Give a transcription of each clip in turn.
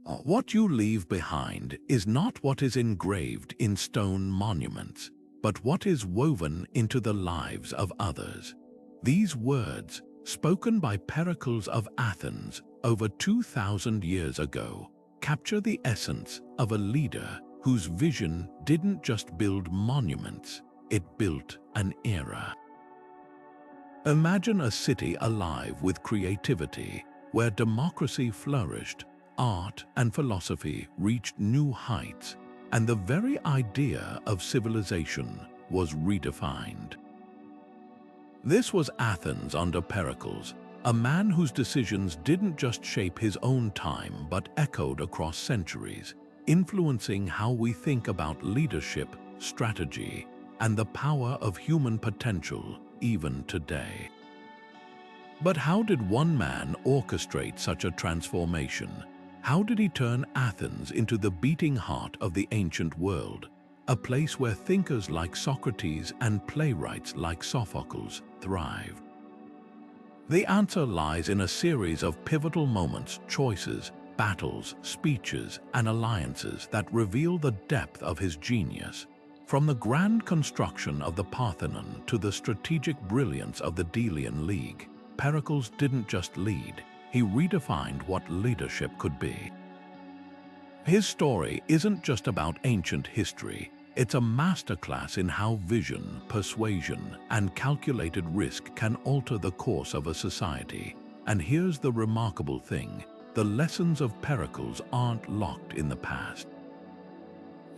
What you leave behind is not what is engraved in stone monuments, but what is woven into the lives of others. These words, spoken by Pericles of Athens over 2,000 years ago, capture the essence of a leader whose vision didn't just build monuments, it built an era. Imagine a city alive with creativity, where democracy flourished, art and philosophy reached new heights, and the very idea of civilization was redefined. This was Athens under Pericles, a man whose decisions didn't just shape his own time but echoed across centuries, influencing how we think about leadership, strategy, and the power of human potential even today. But how did one man orchestrate such a transformation? How did he turn Athens into the beating heart of the ancient world, a place where thinkers like Socrates and playwrights like Sophocles thrived? The answer lies in a series of pivotal moments, choices, battles, speeches, and alliances that reveal the depth of his genius. From the grand construction of the Parthenon to the strategic brilliance of the Delian League, Pericles didn't just lead, he redefined what leadership could be. His story isn't just about ancient history, it's a masterclass in how vision, persuasion, and calculated risk can alter the course of a society. And here's the remarkable thing, the lessons of Pericles aren't locked in the past.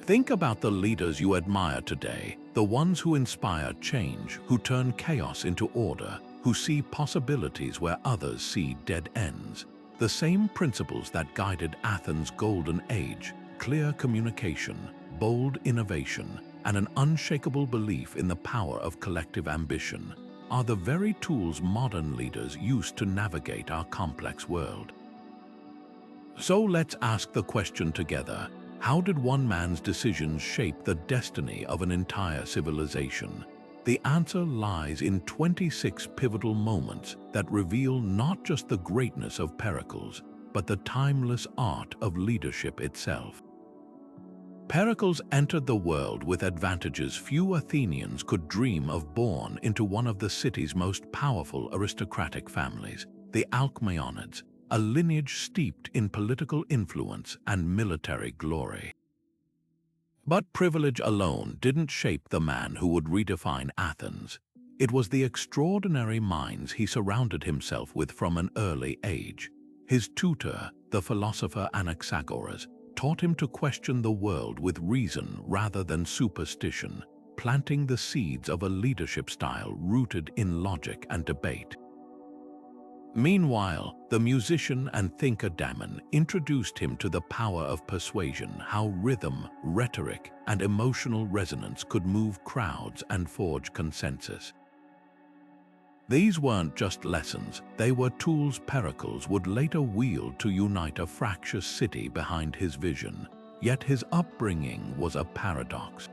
Think about the leaders you admire today, the ones who inspire change, who turn chaos into order, who see possibilities where others see dead ends. The same principles that guided Athens' golden age, clear communication, bold innovation, and an unshakable belief in the power of collective ambition, are the very tools modern leaders use to navigate our complex world. So let's ask the question together. How did one man's decisions shape the destiny of an entire civilization? The answer lies in 26 pivotal moments that reveal not just the greatness of Pericles, but the timeless art of leadership itself. Pericles entered the world with advantages few Athenians could dream of, born into one of the city's most powerful aristocratic families, the Alcmaeonids, a lineage steeped in political influence and military glory. But privilege alone didn't shape the man who would redefine Athens. It was the extraordinary minds he surrounded himself with from an early age. His tutor, the philosopher Anaxagoras, taught him to question the world with reason rather than superstition, planting the seeds of a leadership style rooted in logic and debate. Meanwhile, the musician and thinker Damon introduced him to the power of persuasion, how rhythm, rhetoric, and emotional resonance could move crowds and forge consensus. These weren't just lessons, they were tools Pericles would later wield to unite a fractious city behind his vision. Yet his upbringing was a paradox.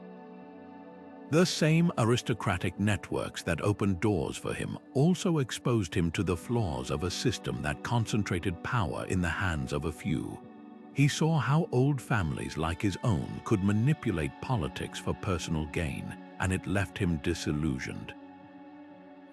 The same aristocratic networks that opened doors for him also exposed him to the flaws of a system that concentrated power in the hands of a few. He saw how old families like his own could manipulate politics for personal gain, and it left him disillusioned.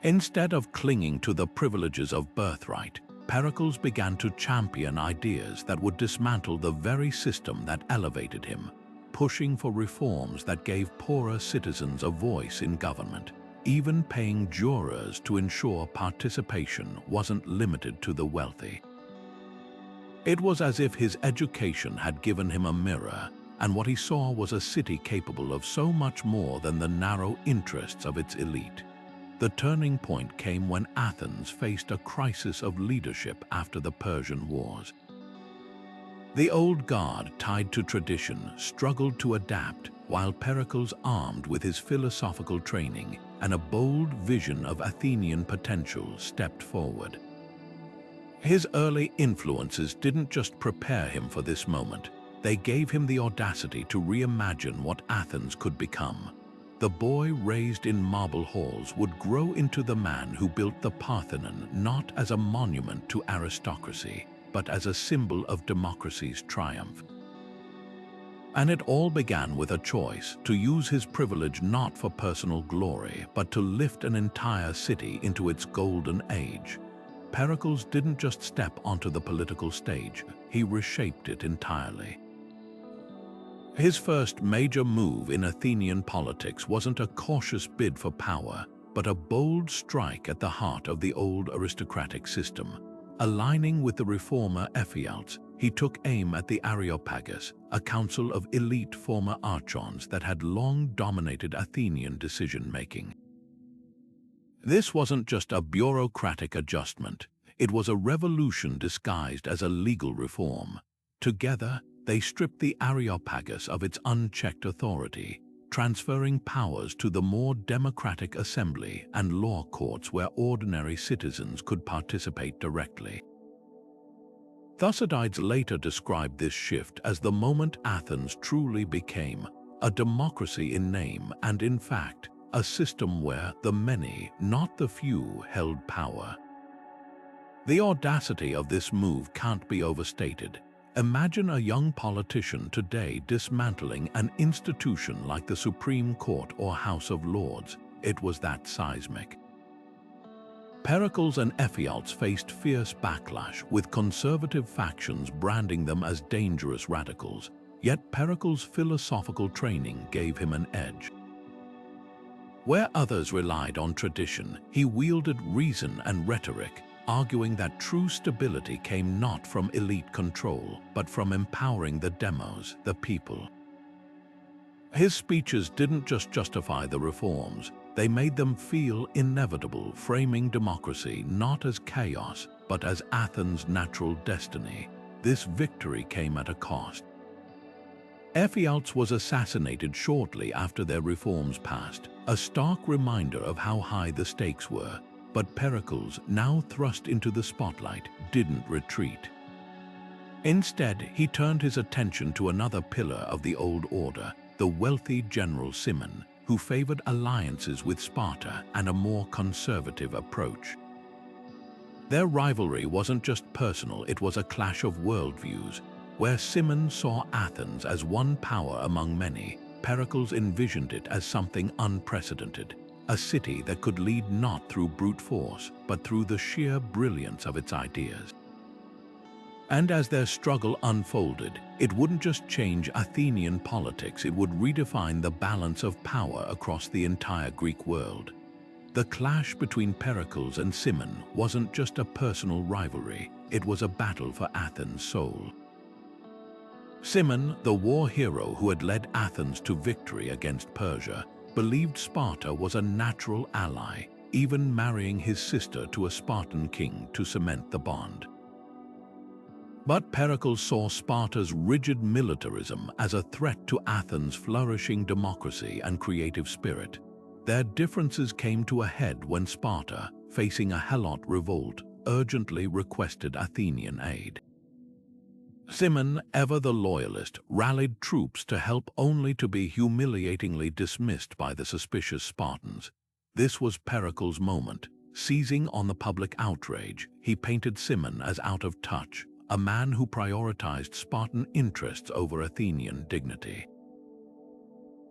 Instead of clinging to the privileges of birthright, Pericles began to champion ideas that would dismantle the very system that elevated him, pushing for reforms that gave poorer citizens a voice in government, even paying jurors to ensure participation wasn't limited to the wealthy. It was as if his education had given him a mirror, and what he saw was a city capable of so much more than the narrow interests of its elite. The turning point came when Athens faced a crisis of leadership after the Persian Wars. The old guard, tied to tradition, struggled to adapt, while Pericles, armed with his philosophical training and a bold vision of Athenian potential, stepped forward. His early influences didn't just prepare him for this moment, they gave him the audacity to reimagine what Athens could become. The boy raised in marble halls would grow into the man who built the Parthenon not as a monument to aristocracy, but as a symbol of democracy's triumph. And it all began with a choice to use his privilege not for personal glory, but to lift an entire city into its golden age. Pericles didn't just step onto the political stage, he reshaped it entirely. His first major move in Athenian politics wasn't a cautious bid for power, but a bold strike at the heart of the old aristocratic system. Aligning with the reformer Ephiats, he took aim at the Areopagus, a council of elite former archons that had long dominated Athenian decision-making. This wasn't just a bureaucratic adjustment, it was a revolution disguised as a legal reform. Together, they stripped the Areopagus of its unchecked authority, transferring powers to the more democratic assembly and law courts where ordinary citizens could participate directly. Thucydides later described this shift as the moment Athens truly became a democracy in name and in fact, a system where the many, not the few, held power. The audacity of this move can't be overstated. Imagine a young politician today dismantling an institution like the Supreme Court or House of Lords. It was that seismic. Pericles and Ephiats faced fierce backlash, with conservative factions branding them as dangerous radicals. Yet Pericles' philosophical training gave him an edge. Where others relied on tradition, he wielded reason and rhetoric, arguing that true stability came not from elite control, but from empowering the demos, the people. His speeches didn't just justify the reforms, they made them feel inevitable, framing democracy not as chaos, but as Athens' natural destiny. This victory came at a cost. Ephiats was assassinated shortly after their reforms passed, a stark reminder of how high the stakes were. But Pericles, now thrust into the spotlight, didn't retreat. Instead, he turned his attention to another pillar of the old order, the wealthy general Simmon, who favored alliances with Sparta and a more conservative approach. Their rivalry wasn't just personal, it was a clash of worldviews. Where Simmon saw Athens as one power among many, Pericles envisioned it as something unprecedented. A city that could lead not through brute force, but through the sheer brilliance of its ideas. And as their struggle unfolded, it wouldn't just change Athenian politics, it would redefine the balance of power across the entire Greek world. The clash between Pericles and Cimmon wasn't just a personal rivalry, it was a battle for Athens' soul. Cimmon, the war hero who had led Athens to victory against Persia, believed Sparta was a natural ally, even marrying his sister to a Spartan king to cement the bond. But Pericles saw Sparta's rigid militarism as a threat to Athens' flourishing democracy and creative spirit. Their differences came to a head when Sparta, facing a Helot revolt, urgently requested Athenian aid. Cimmon, ever the loyalist, rallied troops to help only to be humiliatingly dismissed by the suspicious Spartans. This was Pericles' moment. Seizing on the public outrage, he painted Cimmon as out of touch, a man who prioritized Spartan interests over Athenian dignity.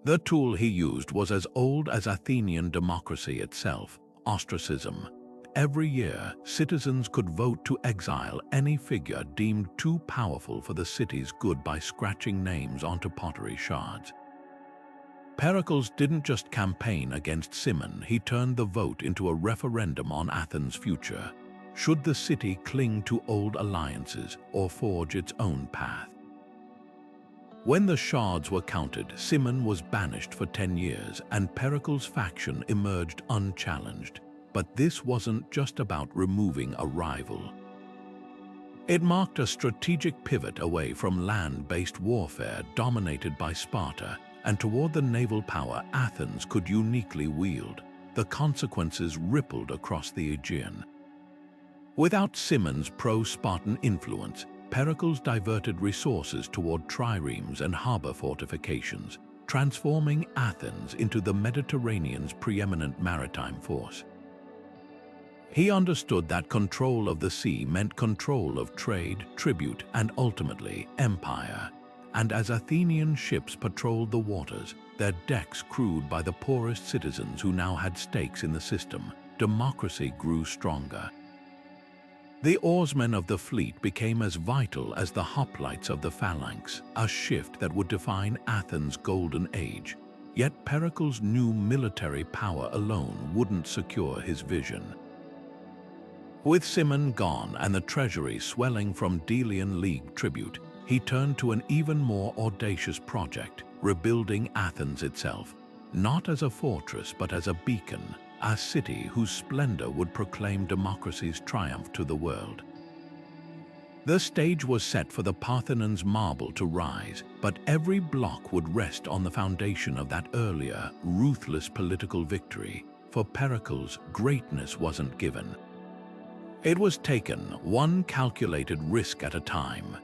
The tool he used was as old as Athenian democracy itself, ostracism. Every year, citizens could vote to exile any figure deemed too powerful for the city's good by scratching names onto pottery shards. Pericles didn't just campaign against Cimmon, he turned the vote into a referendum on Athens' future. Should the city cling to old alliances or forge its own path? When the shards were counted, Cimmon was banished for 10 years and Pericles' faction emerged unchallenged. But this wasn't just about removing a rival. It marked a strategic pivot away from land-based warfare dominated by Sparta and toward the naval power Athens could uniquely wield. The consequences rippled across the Aegean. Without Cimmon's pro-Spartan influence, Pericles diverted resources toward triremes and harbor fortifications, transforming Athens into the Mediterranean's preeminent maritime force. He understood that control of the sea meant control of trade, tribute, and ultimately empire. And as Athenian ships patrolled the waters, their decks crewed by the poorest citizens who now had stakes in the system, democracy grew stronger. The oarsmen of the fleet became as vital as the hoplites of the phalanx, a shift that would define Athens' golden age. Yet Pericles knew military power alone wouldn't secure his vision. With Simmon gone and the treasury swelling from Delian League tribute, he turned to an even more audacious project, rebuilding Athens itself, not as a fortress but as a beacon, a city whose splendor would proclaim democracy's triumph to the world. The stage was set for the Parthenon's marble to rise, but every block would rest on the foundation of that earlier, ruthless political victory. For Pericles, greatness wasn't given. It was taken, one calculated risk at a time.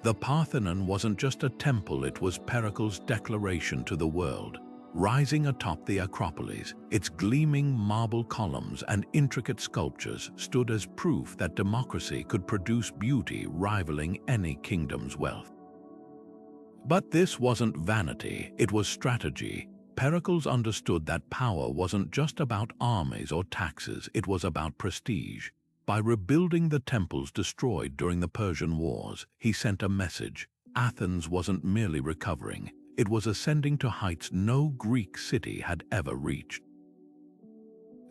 The Parthenon wasn't just a temple, it was Pericles' declaration to the world. Rising atop the Acropolis, its gleaming marble columns and intricate sculptures stood as proof that democracy could produce beauty rivaling any kingdom's wealth. But this wasn't vanity, it was strategy. Pericles understood that power wasn't just about armies or taxes, it was about prestige. By rebuilding the temples destroyed during the Persian Wars, he sent a message. Athens wasn't merely recovering, it was ascending to heights no Greek city had ever reached.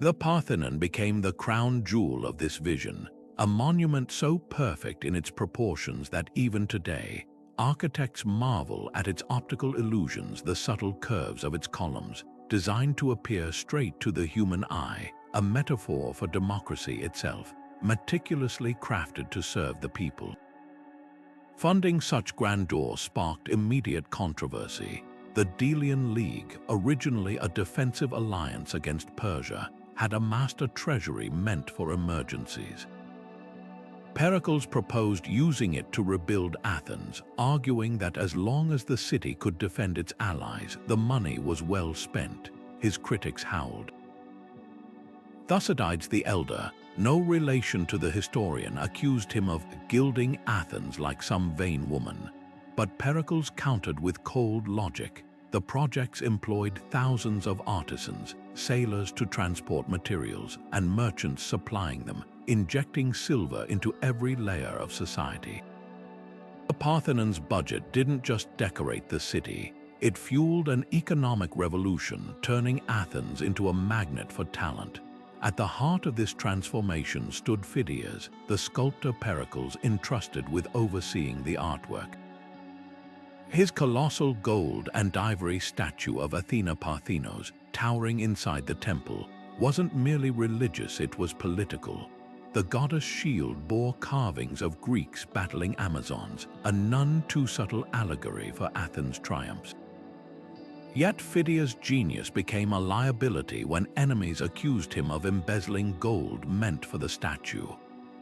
The Parthenon became the crown jewel of this vision, a monument so perfect in its proportions that even today, architects marvel at its optical illusions, the subtle curves of its columns, designed to appear straight to the human eye, a metaphor for democracy itself, meticulously crafted to serve the people. Funding such grandeur sparked immediate controversy. The Delian League, originally a defensive alliance against Persia, had amassed a treasury meant for emergencies. Pericles proposed using it to rebuild Athens, arguing that as long as the city could defend its allies, the money was well spent. His critics howled. Thucydides the Elder, no relation to the historian, accused him of gilding Athens like some vain woman. But Pericles countered with cold logic. The projects employed thousands of artisans, sailors to transport materials, and merchants supplying them, injecting silver into every layer of society. The Parthenon's budget didn't just decorate the city, it fueled an economic revolution, turning Athens into a magnet for talent. At the heart of this transformation stood Phidias, the sculptor Pericles entrusted with overseeing the artwork. His colossal gold and ivory statue of Athena Parthenos, towering inside the temple, wasn't merely religious, it was political. The goddess' shield bore carvings of Greeks battling Amazons, a none too subtle allegory for Athens' triumphs. Yet Phidias' genius became a liability when enemies accused him of embezzling gold meant for the statue.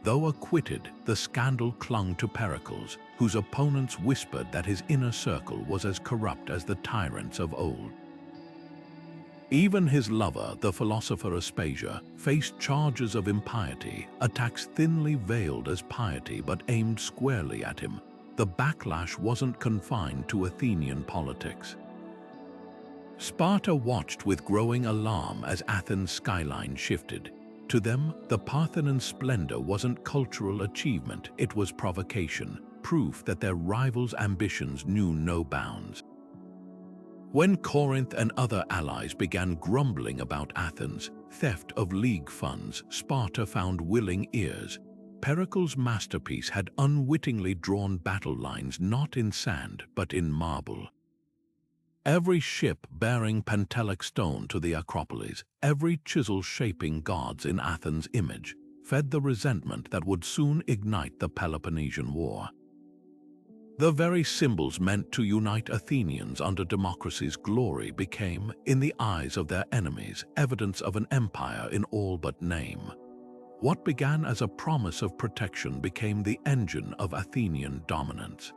Though acquitted, the scandal clung to Pericles, whose opponents whispered that his inner circle was as corrupt as the tyrants of old. Even his lover, the philosopher Aspasia, faced charges of impiety, attacks thinly veiled as piety but aimed squarely at him. The backlash wasn't confined to Athenian politics. Sparta watched with growing alarm as Athens' skyline shifted. To them, the Parthenon's splendor wasn't cultural achievement, it was provocation, proof that their rivals' ambitions knew no bounds. When Corinth and other allies began grumbling about Athens' theft of league funds, Sparta found willing ears. Pericles' masterpiece had unwittingly drawn battle lines not in sand but in marble. Every ship bearing Pentelic stone to the Acropolis, every chisel shaping gods in Athens' image, fed the resentment that would soon ignite the Peloponnesian War. The very symbols meant to unite Athenians under democracy's glory became, in the eyes of their enemies, evidence of an empire in all but name. What began as a promise of protection became the engine of Athenian dominance.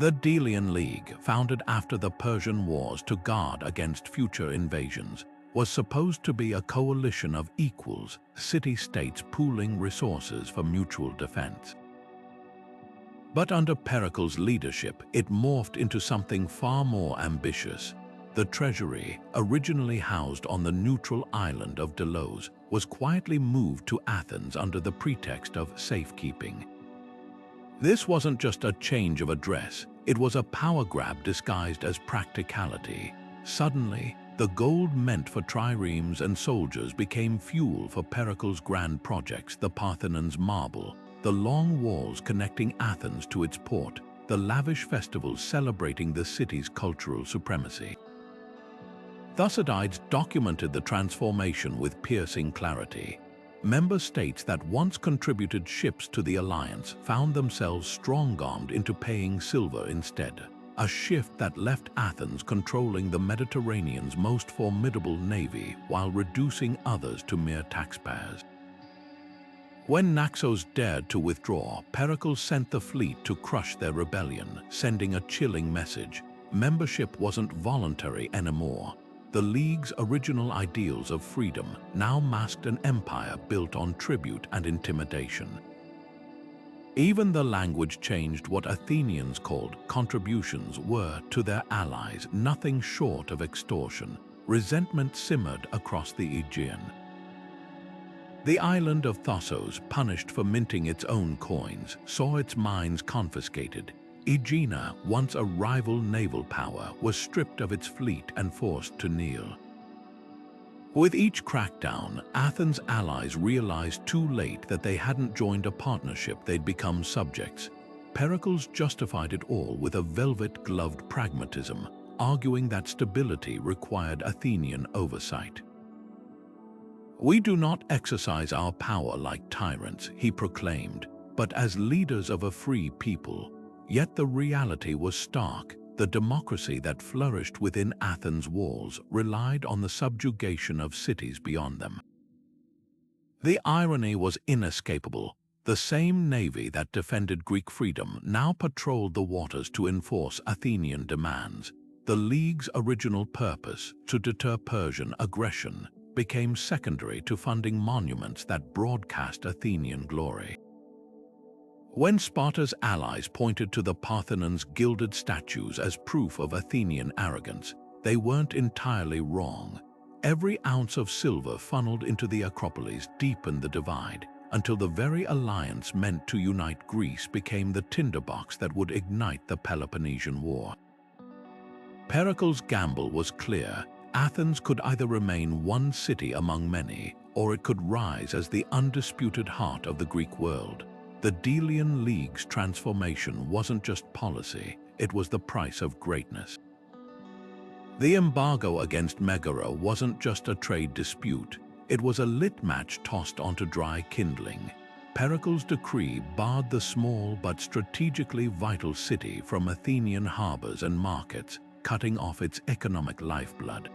The Delian League, founded after the Persian Wars to guard against future invasions, was supposed to be a coalition of equals, city-states pooling resources for mutual defense. But under Pericles' leadership, it morphed into something far more ambitious. The treasury, originally housed on the neutral island of Delos, was quietly moved to Athens under the pretext of safekeeping. This wasn't just a change of address, it was a power grab disguised as practicality. Suddenly, the gold meant for triremes and soldiers became fuel for Pericles' grand projects: the Parthenon's marble, the long walls connecting Athens to its port, the lavish festivals celebrating the city's cultural supremacy. Thucydides documented the transformation with piercing clarity. Member states that once contributed ships to the alliance found themselves strong-armed into paying silver instead, a shift that left Athens controlling the Mediterranean's most formidable navy while reducing others to mere taxpayers. When Naxos dared to withdraw, Pericles sent the fleet to crush their rebellion, sending a chilling message: membership wasn't voluntary anymore. The League's original ideals of freedom now masked an empire built on tribute and intimidation. Even the language changed. What Athenians called contributions were, to their allies, nothing short of extortion. Resentment simmered across the Aegean. The island of Thossos, punished for minting its own coins, saw its mines confiscated. Aegina, once a rival naval power, was stripped of its fleet and forced to kneel. With each crackdown, Athens' allies realized too late that they hadn't joined a partnership, they'd become subjects. Pericles justified it all with a velvet-gloved pragmatism, arguing that stability required Athenian oversight. "We do not exercise our power like tyrants," he proclaimed, "but as leaders of a free people." Yet the reality was stark. The democracy that flourished within Athens' walls relied on the subjugation of cities beyond them. The irony was inescapable. The same navy that defended Greek freedom now patrolled the waters to enforce Athenian demands. The League's original purpose, to deter Persian aggression, became secondary to funding monuments that broadcast Athenian glory. When Sparta's allies pointed to the Parthenon's gilded statues as proof of Athenian arrogance, they weren't entirely wrong. Every ounce of silver funneled into the Acropolis deepened the divide, until the very alliance meant to unite Greece became the tinderbox that would ignite the Peloponnesian War. Pericles' gamble was clear. Athens could either remain one city among many, or it could rise as the undisputed heart of the Greek world. The Delian League's transformation wasn't just policy, it was the price of greatness. The embargo against Megara wasn't just a trade dispute, it was a lit match tossed onto dry kindling. Pericles' decree barred the small but strategically vital city from Athenian harbors and markets, cutting off its economic lifeblood.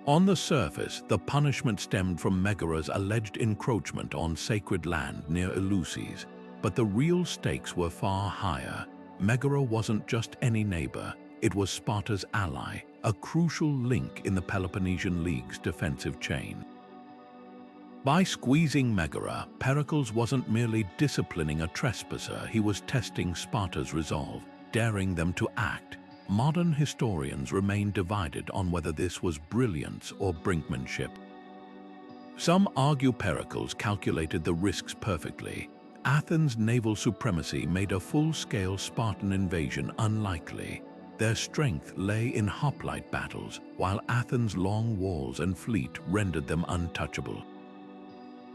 On the surface, the punishment stemmed from Megara's alleged encroachment on sacred land near Eleusis, but the real stakes were far higher. Megara wasn't just any neighbor, it was Sparta's ally, a crucial link in the Peloponnesian League's defensive chain. By squeezing Megara, Pericles wasn't merely disciplining a trespasser, he was testing Sparta's resolve, daring them to act. Modern historians remain divided on whether this was brilliance or brinkmanship. Some argue Pericles calculated the risks perfectly. Athens' naval supremacy made a full-scale Spartan invasion unlikely. Their strength lay in hoplite battles, while Athens' long walls and fleet rendered them untouchable.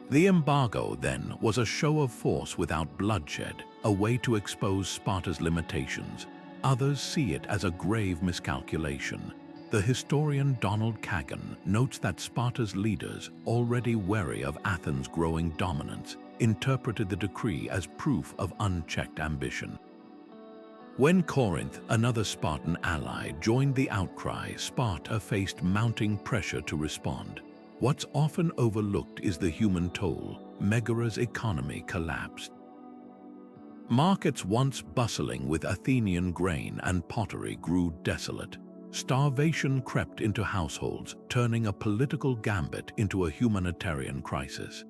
The embargo, then, was a show of force without bloodshed, a way to expose Sparta's limitations. Others see it as a grave miscalculation. The historian Donald Kagan notes that Sparta's leaders, already wary of Athens' growing dominance, interpreted the decree as proof of unchecked ambition. When Corinth, another Spartan ally, joined the outcry, Sparta faced mounting pressure to respond. What's often overlooked is the human toll. Megara's economy collapsed. Markets once bustling with Athenian grain and pottery grew desolate. starvation crept into households, turning a political gambit into a humanitarian crisis.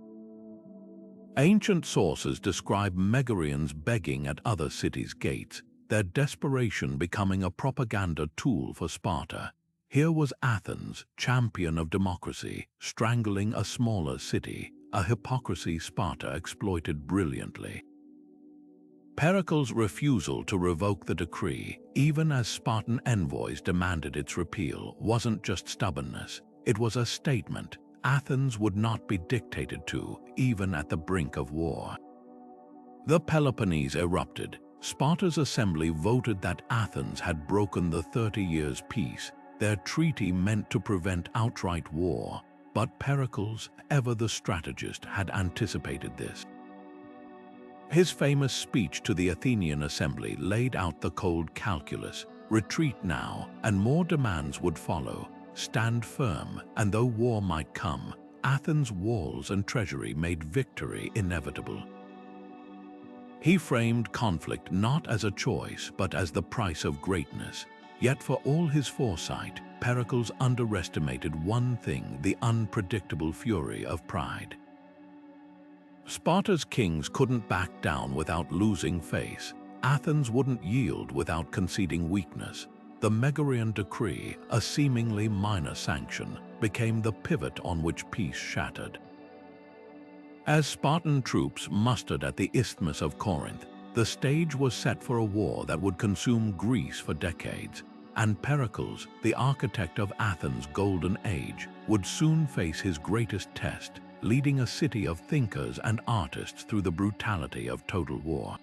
Ancient sources describe Megarians begging at other cities' gates, their desperation becoming a propaganda tool for Sparta. Here was Athens, champion of democracy, strangling a smaller city, a hypocrisy Sparta exploited brilliantly. Pericles' refusal to revoke the decree, even as Spartan envoys demanded its repeal, wasn't just stubbornness. It was a statement. Athens would not be dictated to, even at the brink of war. The Peloponnese erupted. Sparta's assembly voted that Athens had broken the 30 years' peace. Their treaty meant to prevent outright war, but Pericles, ever the strategist, had anticipated this. His famous speech to the Athenian assembly laid out the cold calculus: retreat now, and more demands would follow. Stand firm, and though war might come, Athens' walls and treasury made victory inevitable. He framed conflict not as a choice, but as the price of greatness. Yet for all his foresight, Pericles underestimated one thing: the unpredictable fury of pride. Sparta's kings couldn't back down without losing face. Athens wouldn't yield without conceding weakness. The Megarian decree, a seemingly minor sanction, became the pivot on which peace shattered. As Spartan troops mustered at the Isthmus of Corinth, the stage was set for a war that would consume Greece for decades, and Pericles, the architect of Athens' golden age, would soon face his greatest test, leading a city of thinkers and artists through the brutality of total war.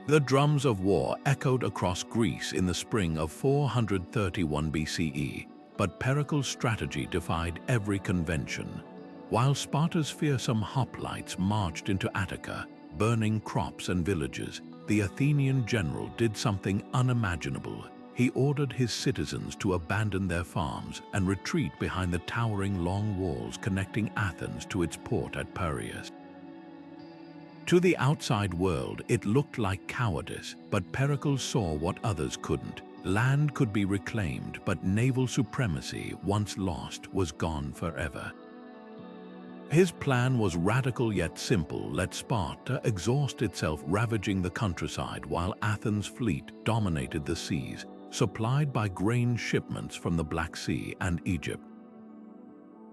The drums of war echoed across Greece in the spring of 431 BCE, but Pericles' strategy defied every convention. While Sparta's fearsome hoplites marched into Attica, burning crops and villages, the Athenian general did something unimaginable. He ordered his citizens to abandon their farms and retreat behind the towering long walls connecting Athens to its port at Piraeus. To the outside world, it looked like cowardice, but Pericles saw what others couldn't. Land could be reclaimed, but naval supremacy, once lost, was gone forever. His plan was radical yet simple: let Sparta exhaust itself ravaging the countryside while Athens' fleet dominated the seas, supplied by grain shipments from the Black Sea and Egypt.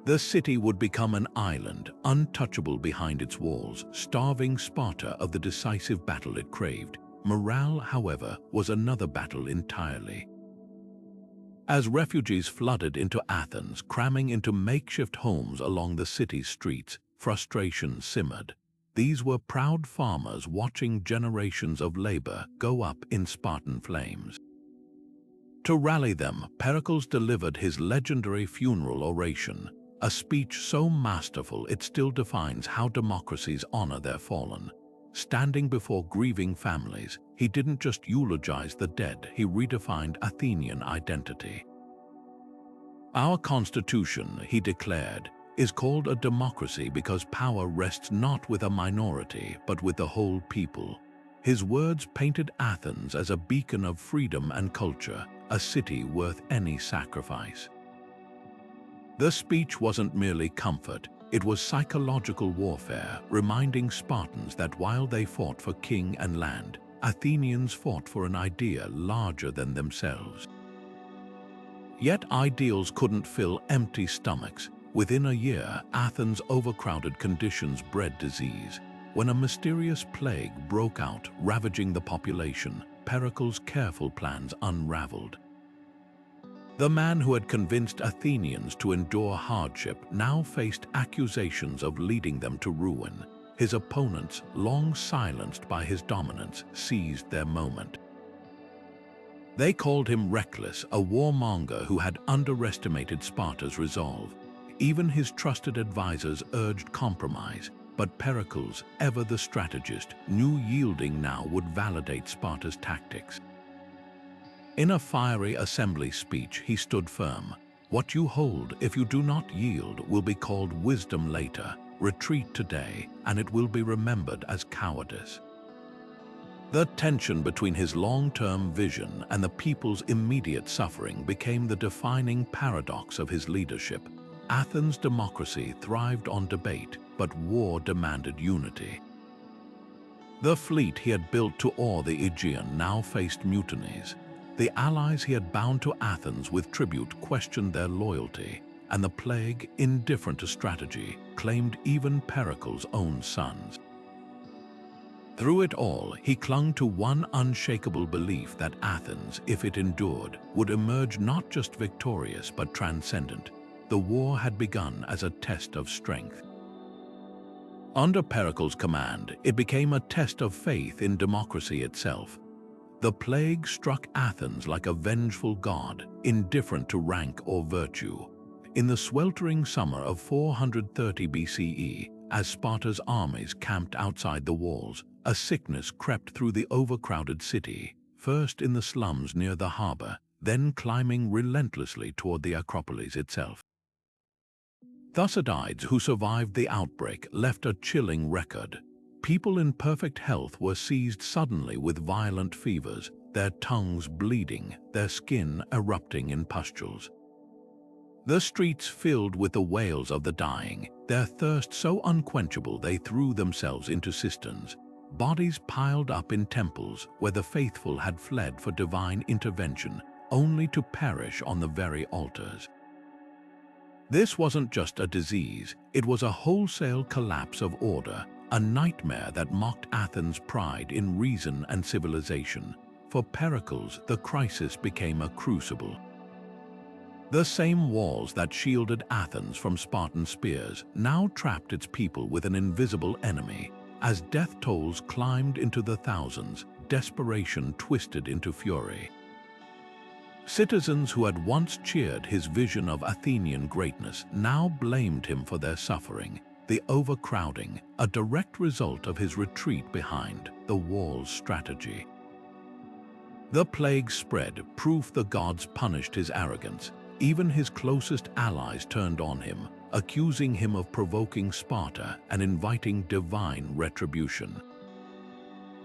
The city would become an island, untouchable behind its walls, starving Sparta of the decisive battle it craved. Morale, however, was another battle entirely. As refugees flooded into Athens, cramming into makeshift homes along the city's streets, frustration simmered. These were proud farmers watching generations of labor go up in Spartan flames. To rally them, Pericles delivered his legendary funeral oration, a speech so masterful it still defines how democracies honor their fallen. Standing before grieving families, he didn't just eulogize the dead, he redefined Athenian identity. Our constitution, he declared, is called a democracy because power rests not with a minority, but with the whole people. His words painted Athens as a beacon of freedom and culture, a city worth any sacrifice. The speech wasn't merely comfort, it was psychological warfare, reminding Spartans that while they fought for king and land, Athenians fought for an idea larger than themselves. Yet ideals couldn't fill empty stomachs. Within a year, Athens' overcrowded conditions bred disease. When a mysterious plague broke out, ravaging the population, Pericles' careful plans unraveled. The man who had convinced Athenians to endure hardship now faced accusations of leading them to ruin. His opponents, long silenced by his dominance, seized their moment. They called him reckless, a warmonger who had underestimated Sparta's resolve. Even his trusted advisors urged compromise, but Pericles, ever the strategist, knew yielding now would validate Sparta's tactics. In a fiery assembly speech, he stood firm. What you hold, if you do not yield, will be called wisdom later. Retreat today, and it will be remembered as cowardice. The tension between his long-term vision and the people's immediate suffering became the defining paradox of his leadership. Athens' democracy thrived on debate, but war demanded unity. The fleet he had built to awe the Aegean now faced mutinies. The allies he had bound to Athens with tribute questioned their loyalty, and the plague, indifferent to strategy, claimed even Pericles' own sons. Through it all, he clung to one unshakable belief that Athens, if it endured, would emerge not just victorious but transcendent. The war had begun as a test of strength. Under Pericles' command, it became a test of faith in democracy itself. The plague struck Athens like a vengeful god, indifferent to rank or virtue. In the sweltering summer of 430 BCE, as Sparta's armies camped outside the walls, a sickness crept through the overcrowded city, first in the slums near the harbor, then climbing relentlessly toward the Acropolis itself. Thucydides, who survived the outbreak, left a chilling record. People in perfect health were seized suddenly with violent fevers, their tongues bleeding, their skin erupting in pustules. The streets filled with the wails of the dying, their thirst so unquenchable they threw themselves into cisterns. Bodies piled up in temples where the faithful had fled for divine intervention, only to perish on the very altars. This wasn't just a disease, it was a wholesale collapse of order, a nightmare that mocked Athens' pride in reason and civilization. For Pericles, the crisis became a crucible. The same walls that shielded Athens from Spartan spears now trapped its people with an invisible enemy. As death tolls climbed into the thousands, desperation twisted into fury. Citizens who had once cheered his vision of Athenian greatness now blamed him for their suffering. The overcrowding, a direct result of his retreat behind the wall's strategy. The plague spread, proof the gods punished his arrogance. Even his closest allies turned on him, accusing him of provoking Sparta and inviting divine retribution.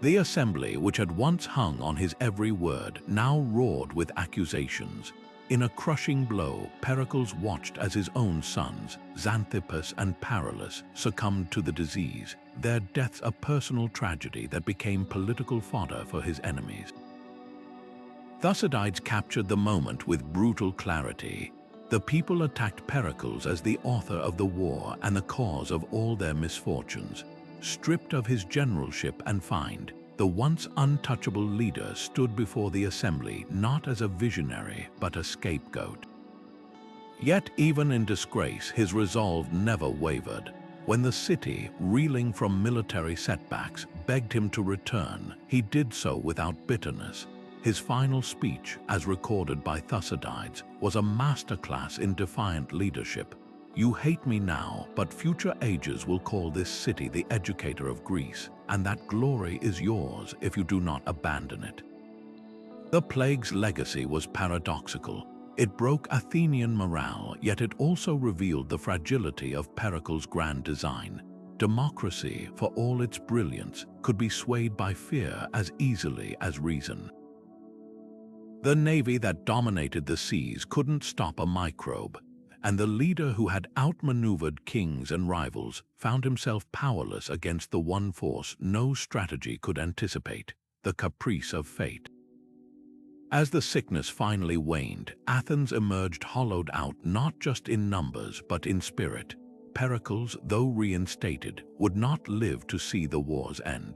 The assembly, which had once hung on his every word, now roared with accusations. In a crushing blow, Pericles watched as his own sons, Xanthippus and Perillus, succumbed to the disease, their deaths a personal tragedy that became political fodder for his enemies. Thucydides captured the moment with brutal clarity. The people attacked Pericles as the author of the war and the cause of all their misfortunes. Stripped of his generalship and fined, the once untouchable leader stood before the assembly not as a visionary but a scapegoat. Yet even in disgrace, his resolve never wavered. When the city, reeling from military setbacks, begged him to return, he did so without bitterness. His final speech, as recorded by Thucydides, was a masterclass in defiant leadership. "You hate me now, but future ages will call this city the educator of Greece, and that glory is yours if you do not abandon it." The plague's legacy was paradoxical. It broke Athenian morale, yet it also revealed the fragility of Pericles' grand design. Democracy, for all its brilliance, could be swayed by fear as easily as reason. The navy that dominated the seas couldn't stop a microbe, and the leader who had outmaneuvered kings and rivals found himself powerless against the one force no strategy could anticipate, the caprice of fate. As the sickness finally waned, Athens emerged hollowed out not just in numbers but in spirit. Pericles, though reinstated, would not live to see the war's end.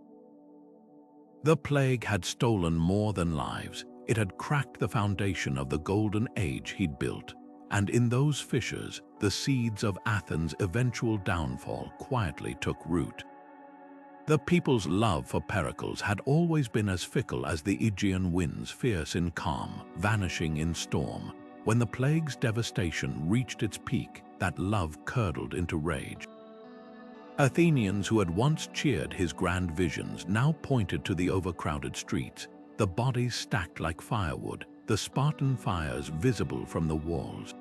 The plague had stolen more than lives. It had cracked the foundation of the golden age he'd built, and in those fissures, the seeds of Athens' eventual downfall quietly took root. The people's love for Pericles had always been as fickle as the Aegean winds, fierce in calm, vanishing in storm. When the plague's devastation reached its peak, that love curdled into rage. Athenians who had once cheered his grand visions now pointed to the overcrowded streets, the bodies stacked like firewood, the Spartan fires visible from the walls.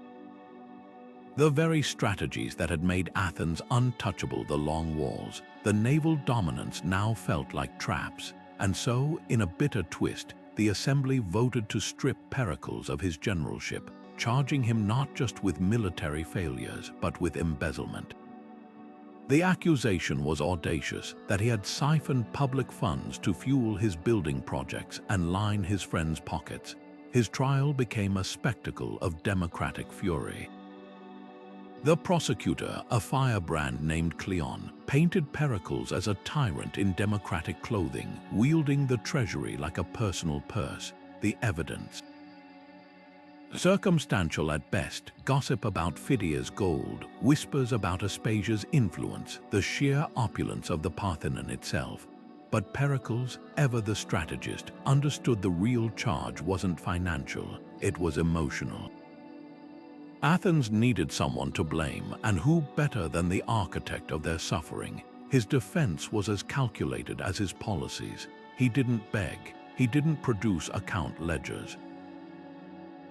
The very strategies that had made Athens untouchable, the long walls, the naval dominance, now felt like traps. And so, in a bitter twist, the assembly voted to strip Pericles of his generalship, charging him not just with military failures, but with embezzlement. The accusation was audacious, that he had siphoned public funds to fuel his building projects and line his friends' pockets. His trial became a spectacle of democratic fury. The prosecutor, a firebrand named Cleon, painted Pericles as a tyrant in democratic clothing, wielding the treasury like a personal purse. The evidence, circumstantial at best, gossip about Phidias' gold, whispers about Aspasia's influence, the sheer opulence of the Parthenon itself. But Pericles, ever the strategist, understood the real charge wasn't financial, it was emotional. Athens needed someone to blame, and who better than the architect of their suffering? His defense was as calculated as his policies. He didn't beg, he didn't produce account ledgers.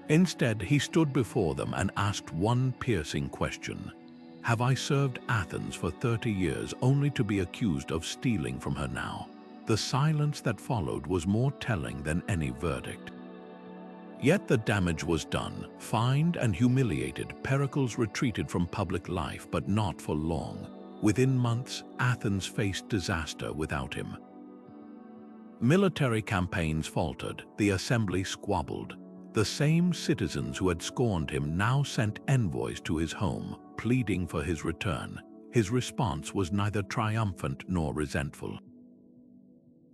Instead, he stood before them and asked one piercing question. Have I served Athens for 30 years only to be accused of stealing from her now? The silence that followed was more telling than any verdict. Yet the damage was done. Fined and humiliated, Pericles retreated from public life, but not for long. Within months, Athens faced disaster without him. Military campaigns faltered, the assembly squabbled. The same citizens who had scorned him now sent envoys to his home, pleading for his return. His response was neither triumphant nor resentful.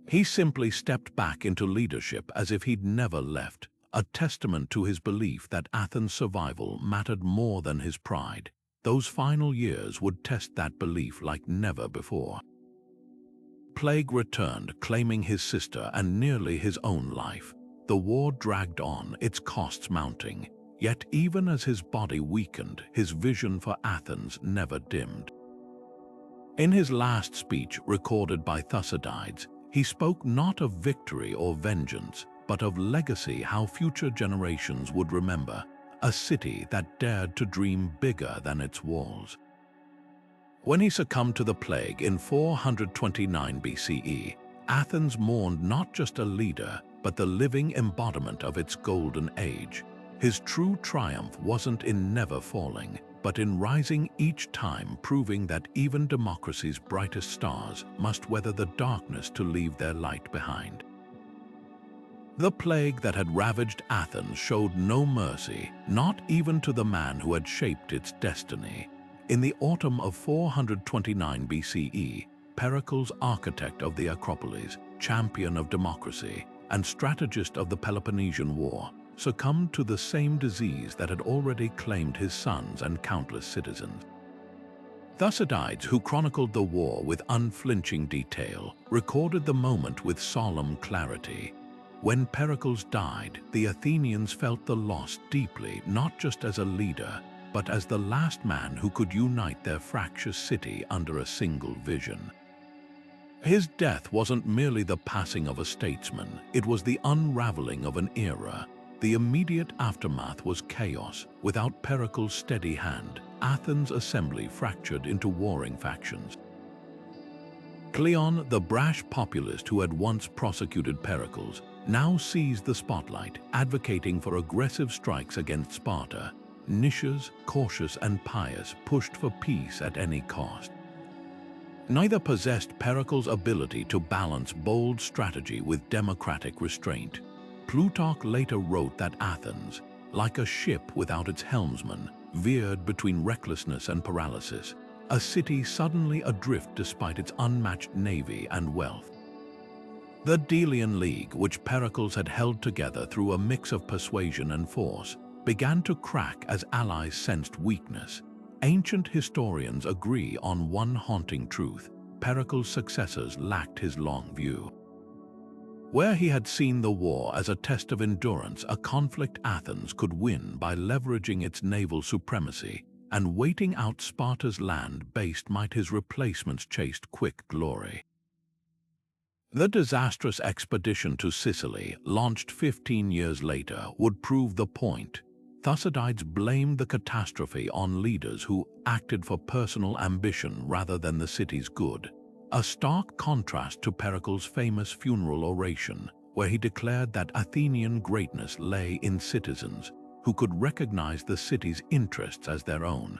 He simply stepped back into leadership as if he'd never left, a testament to his belief that Athens' survival mattered more than his pride. Those final years would test that belief like never before. Plague returned, claiming his sister and nearly his own life. The war dragged on, its costs mounting. Yet even as his body weakened, his vision for Athens never dimmed. In his last speech, recorded by Thucydides, he spoke not of victory or vengeance, but of legacy, how future generations would remember, a city that dared to dream bigger than its walls. When he succumbed to the plague in 429 BCE, Athens mourned not just a leader, but the living embodiment of its golden age. His true triumph wasn't in never falling, but in rising each time, proving that even democracy's brightest stars must weather the darkness to leave their light behind. The plague that had ravaged Athens showed no mercy, not even to the man who had shaped its destiny. In the autumn of 429 BCE, Pericles, architect of the Acropolis, champion of democracy, and strategist of the Peloponnesian War, succumbed to the same disease that had already claimed his sons and countless citizens. Thucydides, who chronicled the war with unflinching detail, recorded the moment with solemn clarity. When Pericles died, the Athenians felt the loss deeply, not just as a leader, but as the last man who could unite their fractious city under a single vision. His death wasn't merely the passing of a statesman, it was the unraveling of an era. The immediate aftermath was chaos. Without Pericles' steady hand, Athens' assembly fractured into warring factions. Cleon, the brash populist who had once prosecuted Pericles, now seized the spotlight, advocating for aggressive strikes against Sparta. Nicias, cautious and pious, pushed for peace at any cost. Neither possessed Pericles' ability to balance bold strategy with democratic restraint. Plutarch later wrote that Athens, like a ship without its helmsman, veered between recklessness and paralysis, a city suddenly adrift despite its unmatched navy and wealth. The Delian League, which Pericles had held together through a mix of persuasion and force, began to crack as allies sensed weakness. Ancient historians agree on one haunting truth: Pericles' successors lacked his long view. Where he had seen the war as a test of endurance, a conflict Athens could win by leveraging its naval supremacy, and waiting out Sparta's land-based might his replacements chased quick glory. The disastrous expedition to Sicily, launched 15 years later, would prove the point. Thucydides blamed the catastrophe on leaders who acted for personal ambition rather than the city's good. a stark contrast to Pericles' famous funeral oration, where he declared that Athenian greatness lay in citizens who could recognize the city's interests as their own.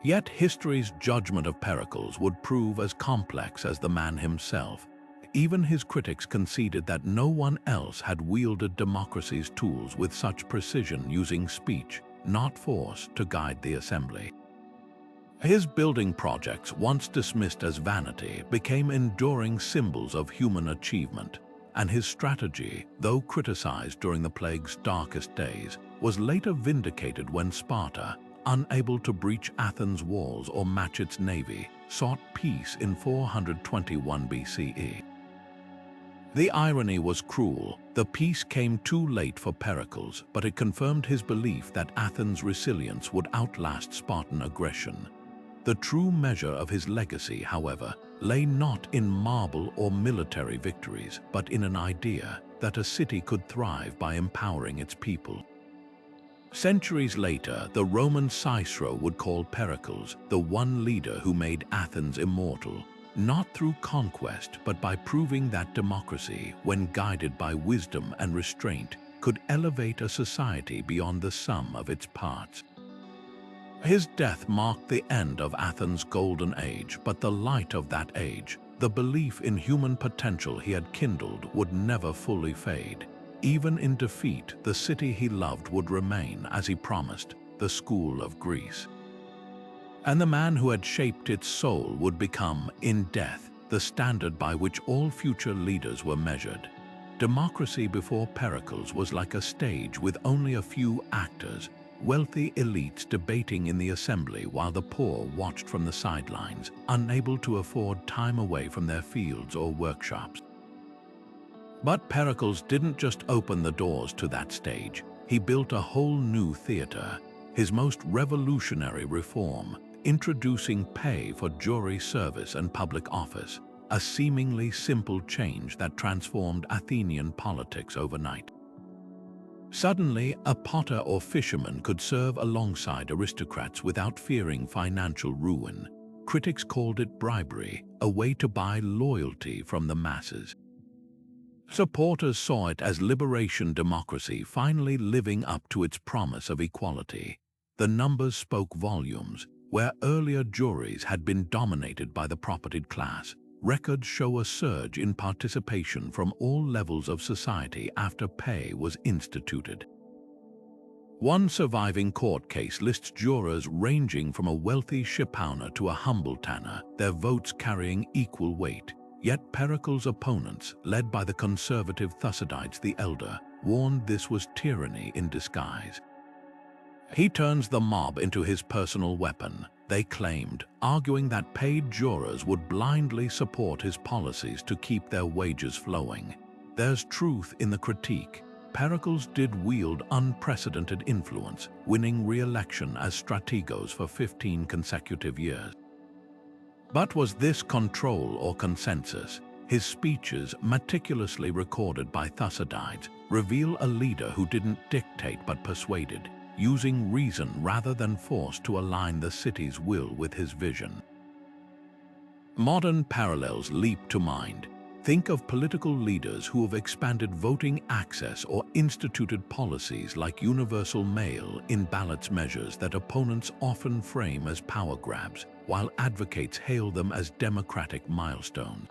Yet history's judgment of Pericles would prove as complex as the man himself. Even his critics conceded that no one else had wielded democracy's tools with such precision, using speech, not force, to guide the assembly. His building projects, once dismissed as vanity, became enduring symbols of human achievement, and his strategy, though criticized during the plague's darkest days, was later vindicated when Sparta, unable to breach Athens' walls or match its navy, sought peace in 421 BCE. The irony was cruel. The peace came too late for Pericles, but it confirmed his belief that Athens' resilience would outlast Spartan aggression. The true measure of his legacy, however, lay not in marble or military victories, but in an idea that a city could thrive by empowering its people. Centuries later, the Roman Cicero would call Pericles the one leader who made Athens immortal, not through conquest, but by proving that democracy, when guided by wisdom and restraint, could elevate a society beyond the sum of its parts. His death marked the end of Athens' golden age, but the light of that age, the belief in human potential he had kindled, would never fully fade. Even in defeat, the city he loved would remain, as he promised, the school of Greece. And the man who had shaped its soul would become, in death, the standard by which all future leaders were measured. Democracy before Pericles was like a stage with only a few actors, wealthy elites debating in the assembly while the poor watched from the sidelines, unable to afford time away from their fields or workshops. But Pericles didn't just open the doors to that stage. He built a whole new theater, his most revolutionary reform, introducing pay for jury service and public office, a seemingly simple change that transformed Athenian politics overnight. Suddenly, a potter or fisherman could serve alongside aristocrats without fearing financial ruin. Critics called it bribery, a way to buy loyalty from the masses. Supporters saw it as liberation democracy finally living up to its promise of equality. The numbers spoke volumes. Where earlier juries had been dominated by the propertied class, records show a surge in participation from all levels of society after pay was instituted. One surviving court case lists jurors ranging from a wealthy shipowner to a humble tanner, their votes carrying equal weight. Yet Pericles' opponents, led by the conservative Thucydides the Elder, warned this was tyranny in disguise. He turns the mob into his personal weapon, they claimed, arguing that paid jurors would blindly support his policies to keep their wages flowing. There's truth in the critique. Pericles did wield unprecedented influence, winning re-election as strategos for 15 consecutive years. But was this control or consensus? His speeches, meticulously recorded by Thucydides, reveal a leader who didn't dictate but persuaded, using reason rather than force to align the city's will with his vision. Modern parallels leap to mind. Think of political leaders who have expanded voting access or instituted policies like universal mail-in ballot measures that opponents often frame as power grabs, while advocates hail them as democratic milestones.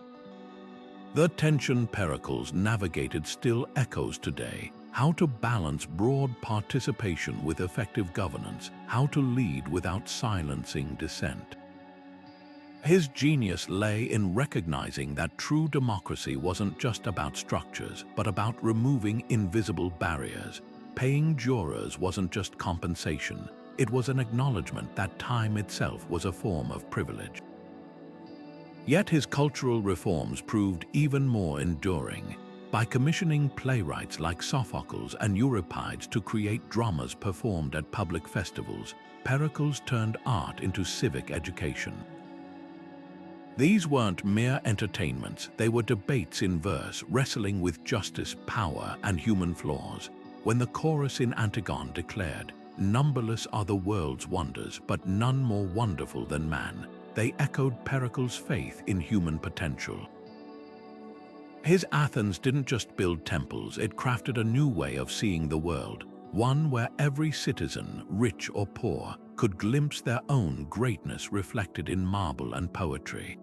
The tension Pericles navigated still echoes today. How to balance broad participation with effective governance, how to lead without silencing dissent. His genius lay in recognizing that true democracy wasn't just about structures, but about removing invisible barriers. Paying jurors wasn't just compensation, it was an acknowledgement that time itself was a form of privilege. Yet his cultural reforms proved even more enduring. By commissioning playwrights like Sophocles and Euripides to create dramas performed at public festivals, Pericles turned art into civic education. These weren't mere entertainments, they were debates in verse, wrestling with justice, power, and human flaws. When the chorus in Antigone declared, "Numberless are the world's wonders, but none more wonderful than man," they echoed Pericles' faith in human potential. His Athens didn't just build temples, it crafted a new way of seeing the world, one where every citizen, rich or poor, could glimpse their own greatness reflected in marble and poetry.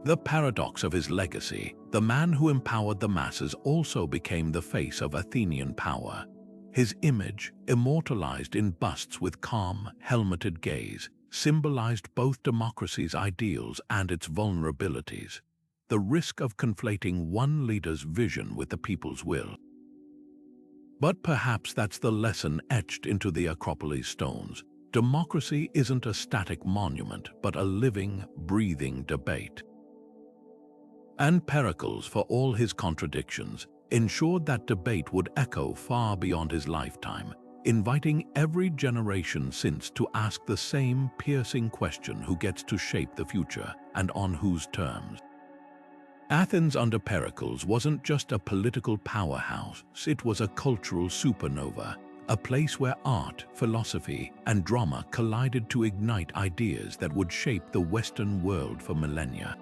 The paradox of his legacy, the man who empowered the masses also became the face of Athenian power. His image, immortalized in busts with calm, helmeted gaze, symbolized both democracy's ideals and its vulnerabilities, the risk of conflating one leader's vision with the people's will. But perhaps that's the lesson etched into the Acropolis stones. Democracy isn't a static monument, but a living, breathing debate. And Pericles, for all his contradictions, ensured that debate would echo far beyond his lifetime, inviting every generation since to ask the same piercing question: who gets to shape the future, and on whose terms? Athens under Pericles wasn't just a political powerhouse, it was a cultural supernova, a place where art, philosophy, and drama collided to ignite ideas that would shape the Western world for millennia.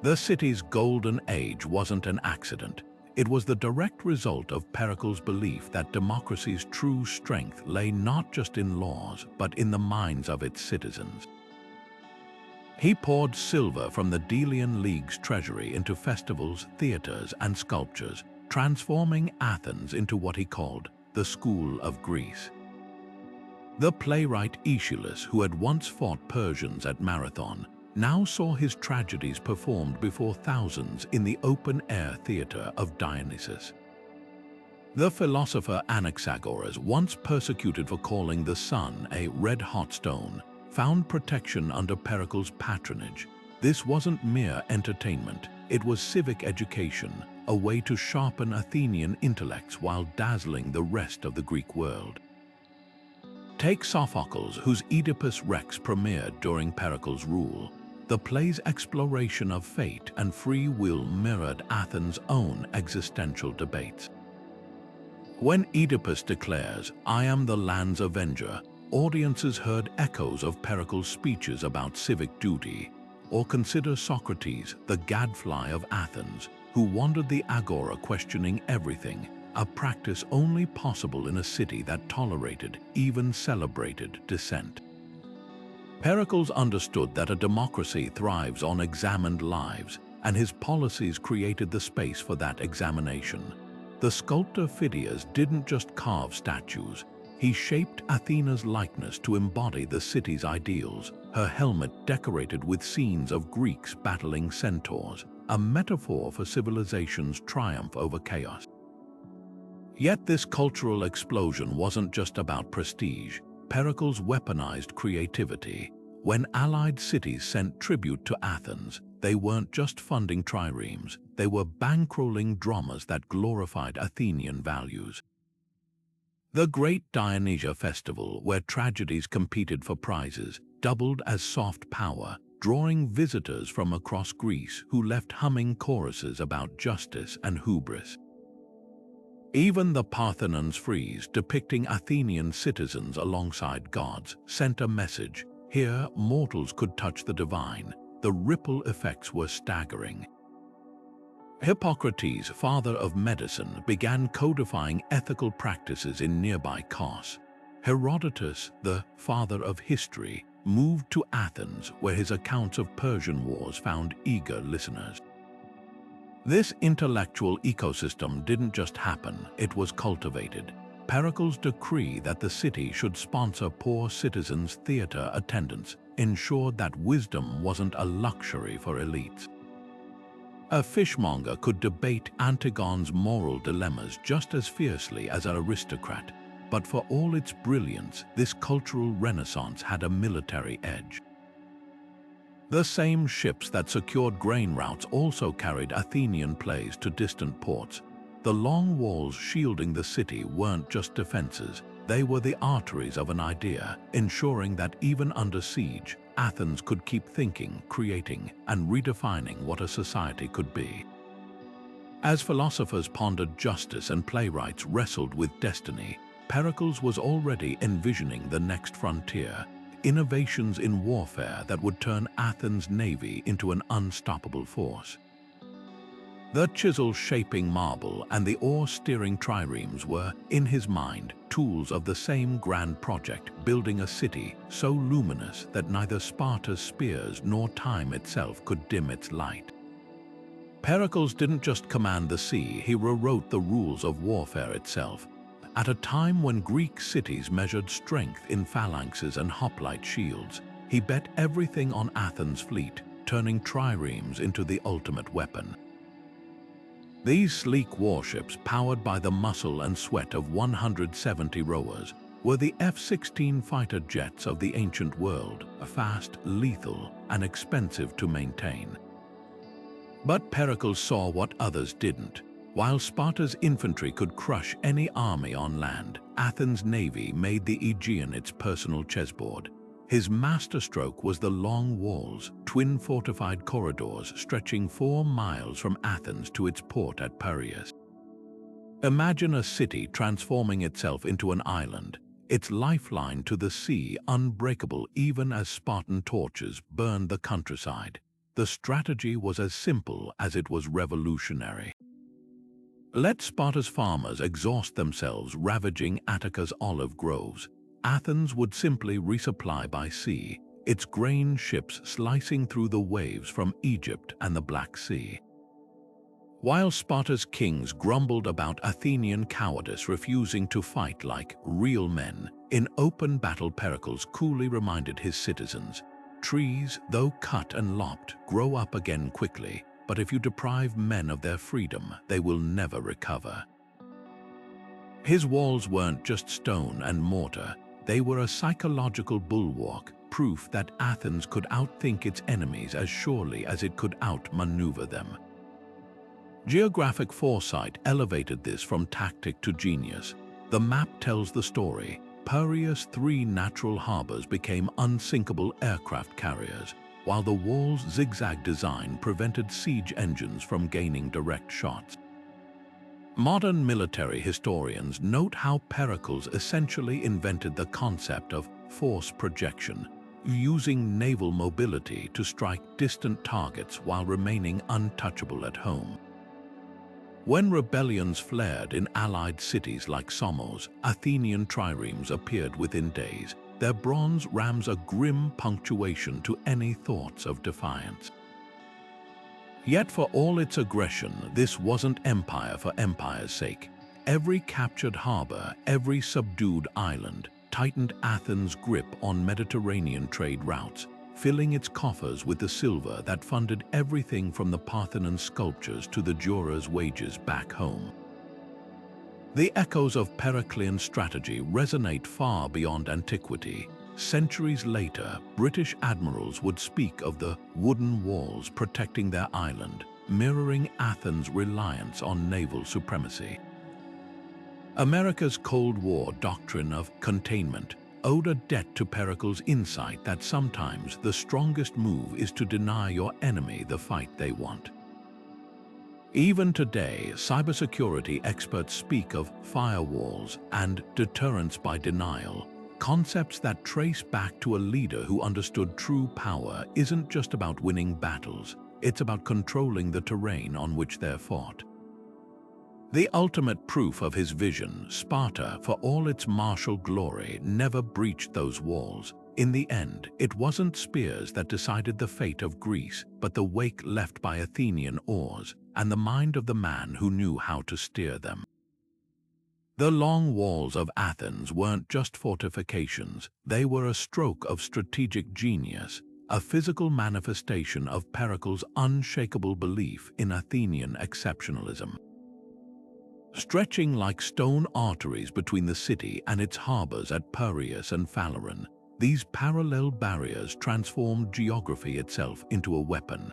The city's golden age wasn't an accident. It was the direct result of Pericles' belief that democracy's true strength lay not just in laws, but in the minds of its citizens. He poured silver from the Delian League's treasury into festivals, theaters, and sculptures, transforming Athens into what he called the School of Greece. The playwright Aeschylus, who had once fought Persians at Marathon, now saw his tragedies performed before thousands in the open-air theater of Dionysus. The philosopher Anaxagoras, once persecuted for calling the sun a red-hot stone, found protection under Pericles' patronage. This wasn't mere entertainment, it was civic education, a way to sharpen Athenian intellects while dazzling the rest of the Greek world. Take Sophocles, whose Oedipus Rex premiered during Pericles' rule. The play's exploration of fate and free will mirrored Athens' own existential debates. When Oedipus declares, "I am the land's avenger," audiences heard echoes of Pericles' speeches about civic duty. Or consider Socrates, the gadfly of Athens, who wandered the agora questioning everything, a practice only possible in a city that tolerated, even celebrated, dissent. Pericles understood that a democracy thrives on examined lives, and his policies created the space for that examination. The sculptor Phidias didn't just carve statues. He shaped Athena's likeness to embody the city's ideals, her helmet decorated with scenes of Greeks battling centaurs, a metaphor for civilization's triumph over chaos. Yet this cultural explosion wasn't just about prestige. Pericles weaponized creativity. When allied cities sent tribute to Athens, they weren't just funding triremes, they were bankrolling dramas that glorified Athenian values. The Great Dionysia Festival, where tragedies competed for prizes, doubled as soft power, drawing visitors from across Greece who left humming choruses about justice and hubris. Even the Parthenon's frieze, depicting Athenian citizens alongside gods, sent a message. Here, mortals could touch the divine. The ripple effects were staggering. Hippocrates, father of medicine, began codifying ethical practices in nearby Kos. Herodotus, the father of history, moved to Athens, where his accounts of Persian wars found eager listeners. This intellectual ecosystem didn't just happen, it was cultivated. Pericles' decree that the city should sponsor poor citizens' theater attendance ensured that wisdom wasn't a luxury for elites. A fishmonger could debate Antigone's moral dilemmas just as fiercely as an aristocrat, but for all its brilliance, this cultural renaissance had a military edge. The same ships that secured grain routes also carried Athenian plays to distant ports. The long walls shielding the city weren't just defenses, they were the arteries of an idea, ensuring that even under siege, Athens could keep thinking, creating, and redefining what a society could be. As philosophers pondered justice and playwrights wrestled with destiny, Pericles was already envisioning the next frontier. innovations in warfare that would turn Athens' navy into an unstoppable force. The chisel shaping marble and the oar steering triremes were, in his mind, tools of the same grand project, building a city so luminous that neither Sparta's spears nor time itself could dim its light. Pericles didn't just command the sea, he rewrote the rules of warfare itself. At a time when Greek cities measured strength in phalanxes and hoplite shields, he bet everything on Athens' fleet, turning triremes into the ultimate weapon. These sleek warships, powered by the muscle and sweat of 170 rowers, were the F-16 fighter jets of the ancient world, fast, lethal, and expensive to maintain. But Pericles saw what others didn't. While Sparta's infantry could crush any army on land, Athens' navy made the Aegean its personal chessboard. His masterstroke was the long walls, twin fortified corridors stretching 4 miles from Athens to its port at Piraeus. Imagine a city transforming itself into an island, its lifeline to the sea unbreakable even as Spartan torches burned the countryside. The strategy was as simple as it was revolutionary. Let Sparta's farmers exhaust themselves ravaging Attica's olive groves. Athens would simply resupply by sea, its grain ships slicing through the waves from Egypt and the Black Sea. While Sparta's kings grumbled about Athenian cowardice refusing to fight like real men, in open battle Pericles coolly reminded his citizens, "Trees, though cut and lopped, grow up again quickly, but if you deprive men of their freedom, they will never recover." His walls weren't just stone and mortar. They were a psychological bulwark, proof that Athens could outthink its enemies as surely as it could outmaneuver them. Geographic foresight elevated this from tactic to genius. The map tells the story. Piraeus' 3 natural harbors became unsinkable aircraft carriers, while the wall's zigzag design prevented siege engines from gaining direct shots. Modern military historians note how Pericles essentially invented the concept of force projection, using naval mobility to strike distant targets while remaining untouchable at home. When rebellions flared in allied cities like Somos, Athenian triremes appeared within days, their bronze rams a grim punctuation to any thoughts of defiance. Yet for all its aggression, this wasn't empire for empire's sake. Every captured harbor, every subdued island, tightened Athens' grip on Mediterranean trade routes, filling its coffers with the silver that funded everything from the Parthenon sculptures to the jurors' wages back home. The echoes of Periclean strategy resonate far beyond antiquity. Centuries later, British admirals would speak of the wooden walls protecting their island, mirroring Athens' reliance on naval supremacy. America's Cold War doctrine of containment owed a debt to Pericles' insight that sometimes the strongest move is to deny your enemy the fight they want. Even today, cybersecurity experts speak of firewalls and deterrence by denial. Concepts that trace back to a leader who understood true power isn't just about winning battles, it's about controlling the terrain on which they're fought. The ultimate proof of his vision, Sparta, for all its martial glory, never breached those walls. In the end, it wasn't spears that decided the fate of Greece, but the wake left by Athenian oars and the mind of the man who knew how to steer them. The long walls of Athens weren't just fortifications, they were a stroke of strategic genius, a physical manifestation of Pericles' unshakable belief in Athenian exceptionalism. Stretching like stone arteries between the city and its harbors at Piraeus and Phaleron, these parallel barriers transformed geography itself into a weapon.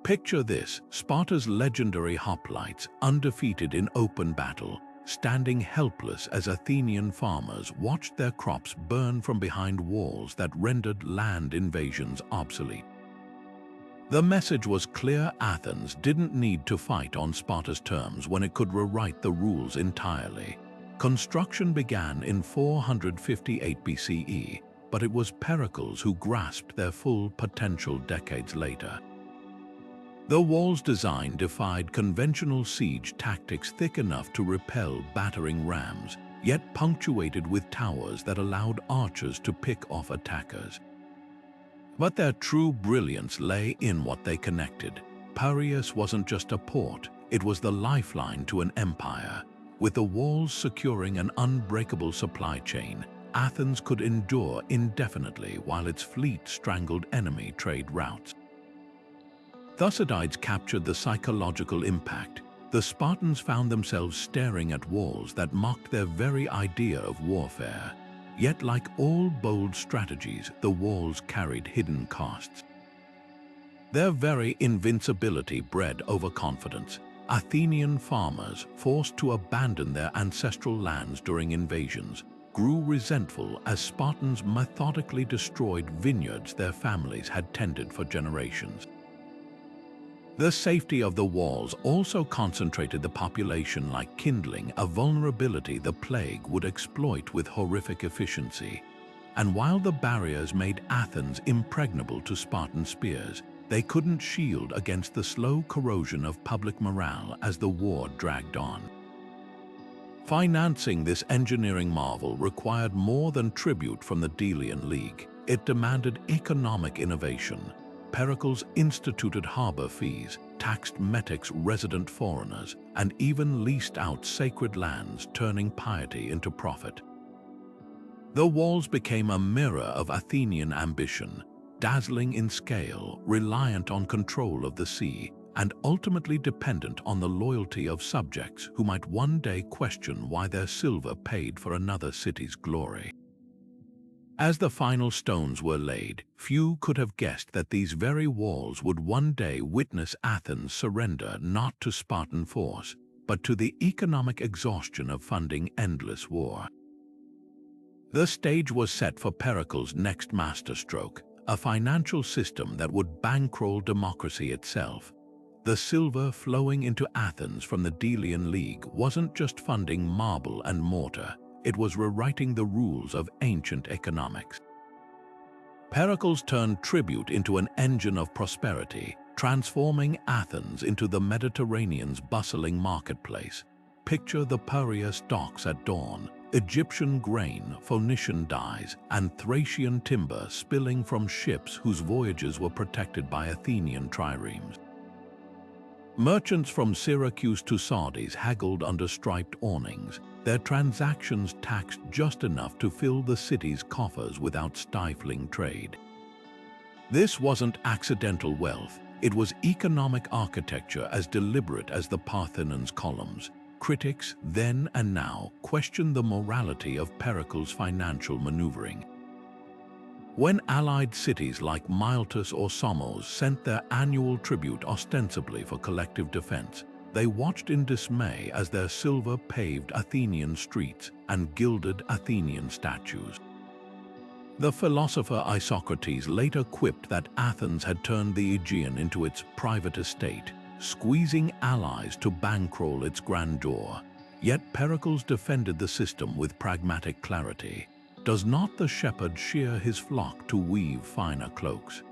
Picture this: Sparta's legendary hoplites, undefeated in open battle, standing helpless as Athenian farmers watched their crops burn from behind walls that rendered land invasions obsolete. The message was clear: Athens didn't need to fight on Sparta's terms when it could rewrite the rules entirely. Construction began in 458 BCE. but it was Pericles who grasped their full potential decades later. The wall's design defied conventional siege tactics thick enough to repel battering rams, yet punctuated with towers that allowed archers to pick off attackers. But their true brilliance lay in what they connected. Piraeus wasn't just a port, it was the lifeline to an empire. With the walls securing an unbreakable supply chain, Athens could endure indefinitely while its fleet strangled enemy trade routes. Thucydides captured the psychological impact. The Spartans found themselves staring at walls that mocked their very idea of warfare. Yet, like all bold strategies, the walls carried hidden costs. Their very invincibility bred overconfidence. Athenian farmers, forced to abandon their ancestral lands during invasions, grew resentful as Spartans methodically destroyed vineyards their families had tended for generations. The safety of the walls also concentrated the population like kindling, a vulnerability the plague would exploit with horrific efficiency. And while the barriers made Athens impregnable to Spartan spears, they couldn't shield against the slow corrosion of public morale as the war dragged on. Financing this engineering marvel required more than tribute from the Delian League. It demanded economic innovation. Pericles instituted harbor fees, taxed metics resident foreigners, and even leased out sacred lands, turning piety into profit. The walls became a mirror of Athenian ambition, dazzling in scale, reliant on control of the sea, and ultimately dependent on the loyalty of subjects who might one day question why their silver paid for another city's glory. As the final stones were laid, few could have guessed that these very walls would one day witness Athens surrender not to Spartan force, but to the economic exhaustion of funding endless war. The stage was set for Pericles' next masterstroke, a financial system that would bankroll democracy itself. The silver flowing into Athens from the Delian League wasn't just funding marble and mortar, it was rewriting the rules of ancient economics. Pericles turned tribute into an engine of prosperity, transforming Athens into the Mediterranean's bustling marketplace. Picture the Piraeus docks at dawn, Egyptian grain, Phoenician dyes, and Thracian timber spilling from ships whose voyages were protected by Athenian triremes. Merchants from Syracuse to Sardis haggled under striped awnings, their transactions taxed just enough to fill the city's coffers without stifling trade. This wasn't accidental wealth, it was economic architecture as deliberate as the Parthenon's columns. Critics, then and now, question the morality of Pericles' financial maneuvering. When allied cities like Miletus or Somos sent their annual tribute ostensibly for collective defense, they watched in dismay as their silver paved Athenian streets and gilded Athenian statues. The philosopher Isocrates later quipped that Athens had turned the Aegean into its private estate, squeezing allies to bankroll its grandeur. Yet Pericles defended the system with pragmatic clarity. Does not the shepherd shear his flock to weave finer cloaks?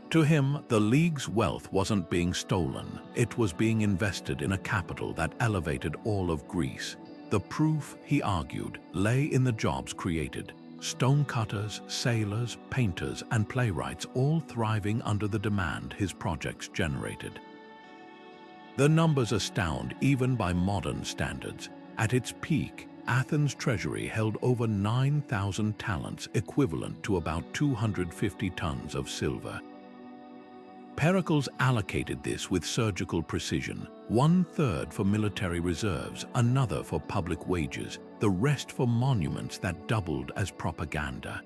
To him, the League's wealth wasn't being stolen, it was being invested in a capital that elevated all of Greece. The proof, he argued, lay in the jobs created. Stonecutters, sailors, painters, and playwrights all thriving under the demand his projects generated. The numbers astound even by modern standards. At its peak, Athens' treasury held over 9,000 talents, equivalent to about 250 tons of silver. Pericles allocated this with surgical precision, 1/3 for military reserves, another for public wages, the rest for monuments that doubled as propaganda.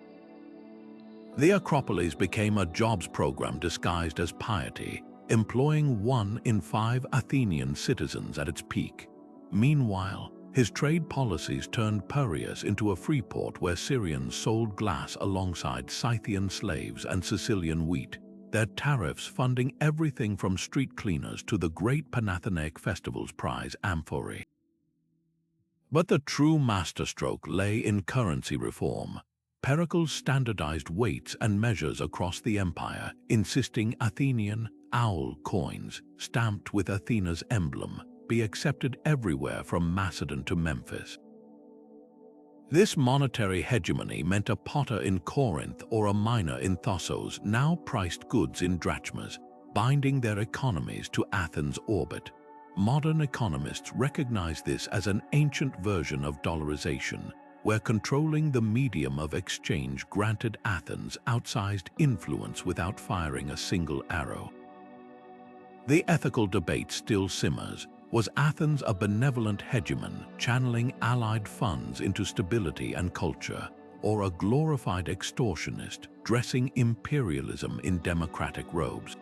The Acropolis became a jobs program disguised as piety, employing 1 in 5 Athenian citizens at its peak. Meanwhile, his trade policies turned Piraeus into a free port where Syrians sold glass alongside Scythian slaves and Sicilian wheat, their tariffs funding everything from street cleaners to the great Panathenaic festival's prize amphorae. But the true masterstroke lay in currency reform. Pericles standardized weights and measures across the empire, insisting Athenian owl coins, stamped with Athena's emblem, be accepted everywhere from Macedon to Memphis. This monetary hegemony meant a potter in Corinth or a miner in Thossos now priced goods in drachmas, binding their economies to Athens' orbit. Modern economists recognize this as an ancient version of dollarization, where controlling the medium of exchange granted Athens outsized influence without firing a single arrow. The ethical debate still simmers. Was Athens a benevolent hegemon channeling allied funds into stability and culture, or a glorified extortionist dressing imperialism in democratic robes?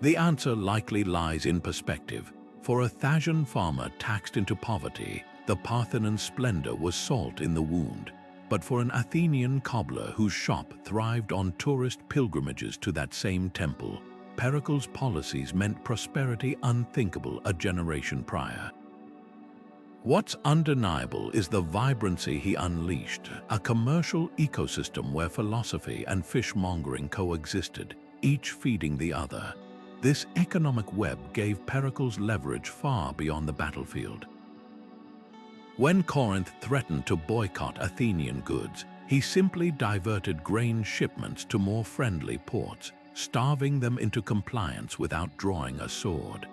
The answer likely lies in perspective. For a Thasian farmer taxed into poverty, the Parthenon's splendor was salt in the wound. But for an Athenian cobbler whose shop thrived on tourist pilgrimages to that same temple, Pericles' policies meant prosperity unthinkable a generation prior. What's undeniable is the vibrancy he unleashed, a commercial ecosystem where philosophy and fishmongering coexisted, each feeding the other. This economic web gave Pericles leverage far beyond the battlefield. When Corinth threatened to boycott Athenian goods, he simply diverted grain shipments to more friendly ports, starving them into compliance without drawing a sword.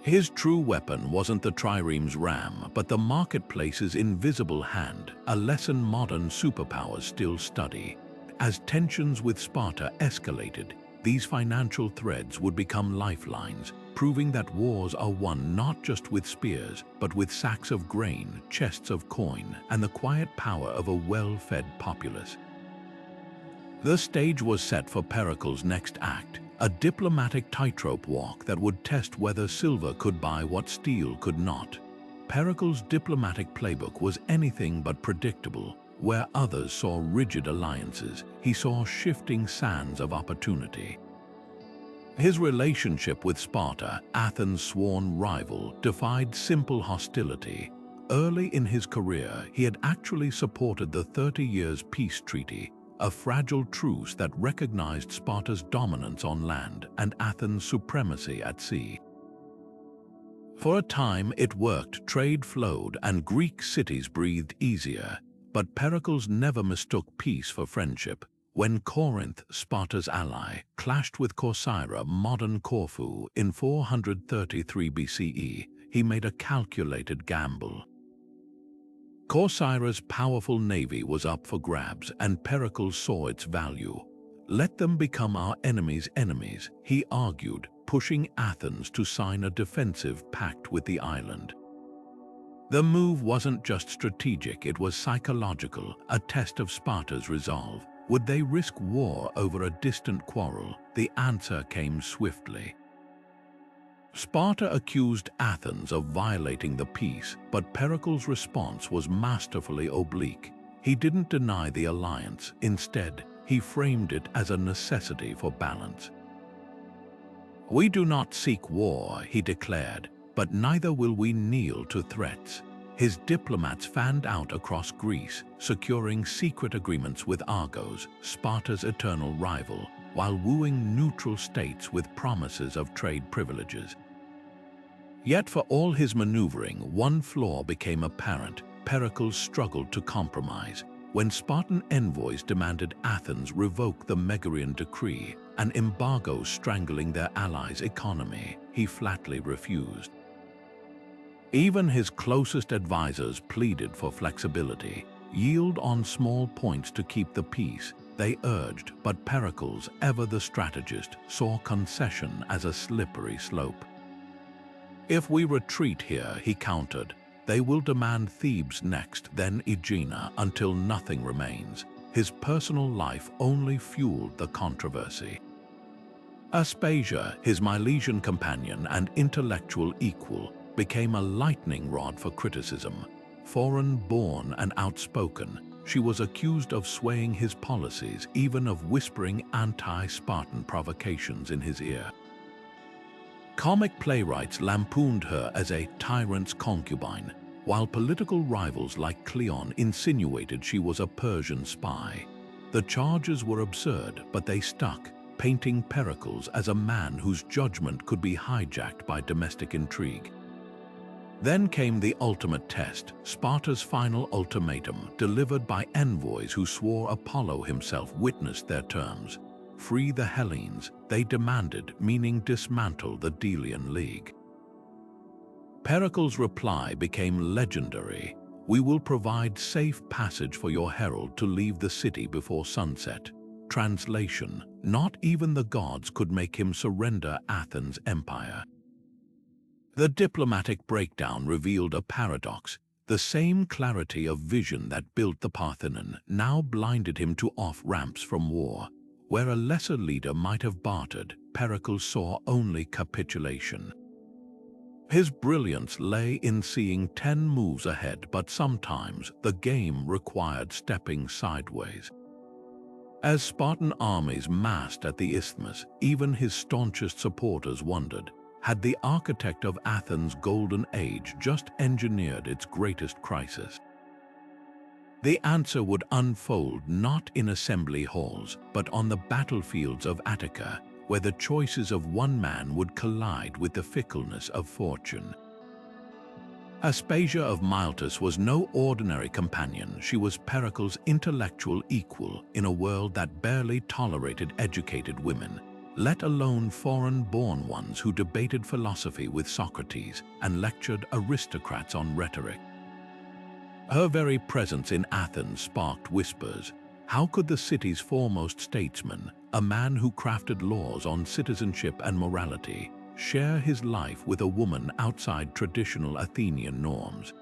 His true weapon wasn't the trireme's ram, but the marketplace's invisible hand, a lesson modern superpowers still study. As tensions with Sparta escalated, these financial threads would become lifelines, proving that wars are won not just with spears, but with sacks of grain, chests of coin, and the quiet power of a well-fed populace. The stage was set for Pericles' next act, a diplomatic tightrope walk that would test whether silver could buy what steel could not. Pericles' diplomatic playbook was anything but predictable. Where others saw rigid alliances, he saw shifting sands of opportunity. His relationship with Sparta, Athens' sworn rival, defied simple hostility. Early in his career, he had actually supported the 30 Years' Peace Treaty, a fragile truce that recognized Sparta's dominance on land and Athens' supremacy at sea. For a time it worked, trade flowed, and Greek cities breathed easier. But Pericles never mistook peace for friendship. When Corinth, Sparta's ally, clashed with Corcyra, modern Corfu, in 433 BCE, he made a calculated gamble. Corcyra's powerful navy was up for grabs, and Pericles saw its value. Let them become our enemies' enemies, he argued, pushing Athens to sign a defensive pact with the island. The move wasn't just strategic, it was psychological, a test of Sparta's resolve. Would they risk war over a distant quarrel? The answer came swiftly. Sparta accused Athens of violating the peace, but Pericles' response was masterfully oblique. He didn't deny the alliance. Instead, he framed it as a necessity for balance. "We do not seek war," he declared, "but neither will we kneel to threats." His diplomats fanned out across Greece, securing secret agreements with Argos, Sparta's eternal rival, while wooing neutral states with promises of trade privileges. Yet for all his maneuvering, one flaw became apparent. Pericles struggled to compromise. When Spartan envoys demanded Athens revoke the Megarian decree, an embargo strangling their allies' economy, he flatly refused. Even his closest advisors pleaded for flexibility. Yield on small points to keep the peace, they urged, but Pericles, ever the strategist, saw concession as a slippery slope. "If we retreat here," he countered, "they will demand Thebes next, then Aegina, until nothing remains." His personal life only fueled the controversy. Aspasia, his Milesian companion and intellectual equal, became a lightning rod for criticism. Foreign-born and outspoken, she was accused of swaying his policies, even of whispering anti-Spartan provocations in his ear. Comic playwrights lampooned her as a tyrant's concubine. while political rivals like Cleon insinuated she was a Persian spy. The charges were absurd, but they stuck, painting Pericles as a man whose judgment could be hijacked by domestic intrigue. Then came the ultimate test, Sparta's final ultimatum, delivered by envoys who swore Apollo himself witnessed their terms. Free the Hellenes, they demanded, meaning dismantle the Delian League. Pericles' reply became legendary. "We will provide safe passage for your herald to leave the city before sunset." Translation: not even the gods could make him surrender Athens' empire. The diplomatic breakdown revealed a paradox. The same clarity of vision that built the Parthenon now blinded him to off-ramps from war. Where a lesser leader might have bartered, Pericles saw only capitulation. His brilliance lay in seeing 10 moves ahead, but sometimes the game required stepping sideways. As Spartan armies massed at the isthmus, even his staunchest supporters wondered, had the architect of Athens' golden age just engineered its greatest crisis? The answer would unfold not in assembly halls, but on the battlefields of Attica, where the choices of one man would collide with the fickleness of fortune. Aspasia of Miletus was no ordinary companion. She was Pericles' intellectual equal in a world that barely tolerated educated women, let alone foreign-born ones who debated philosophy with Socrates and lectured aristocrats on rhetoric. Her very presence in Athens sparked whispers. How could the city's foremost statesman, a man who crafted laws on citizenship and morality, share his life with a woman outside traditional Athenian norms?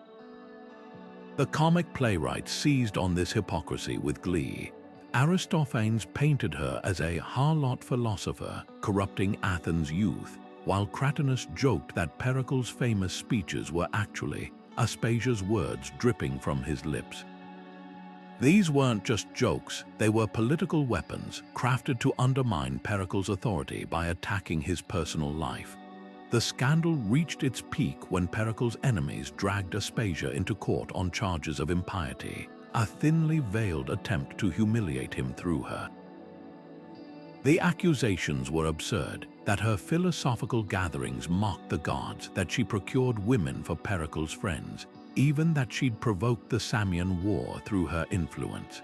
The comic playwrights seized on this hypocrisy with glee. Aristophanes painted her as a harlot philosopher corrupting Athens' youth, while Cratinus joked that Pericles' famous speeches were actually Aspasia's words dripping from his lips. These weren't just jokes, they were political weapons crafted to undermine Pericles' authority by attacking his personal life. The scandal reached its peak when Pericles' enemies dragged Aspasia into court on charges of impiety, a thinly veiled attempt to humiliate him through her. The accusations were absurd, that her philosophical gatherings mocked the gods, that she procured women for Pericles' friends, even that she'd provoked the Samian War through her influence.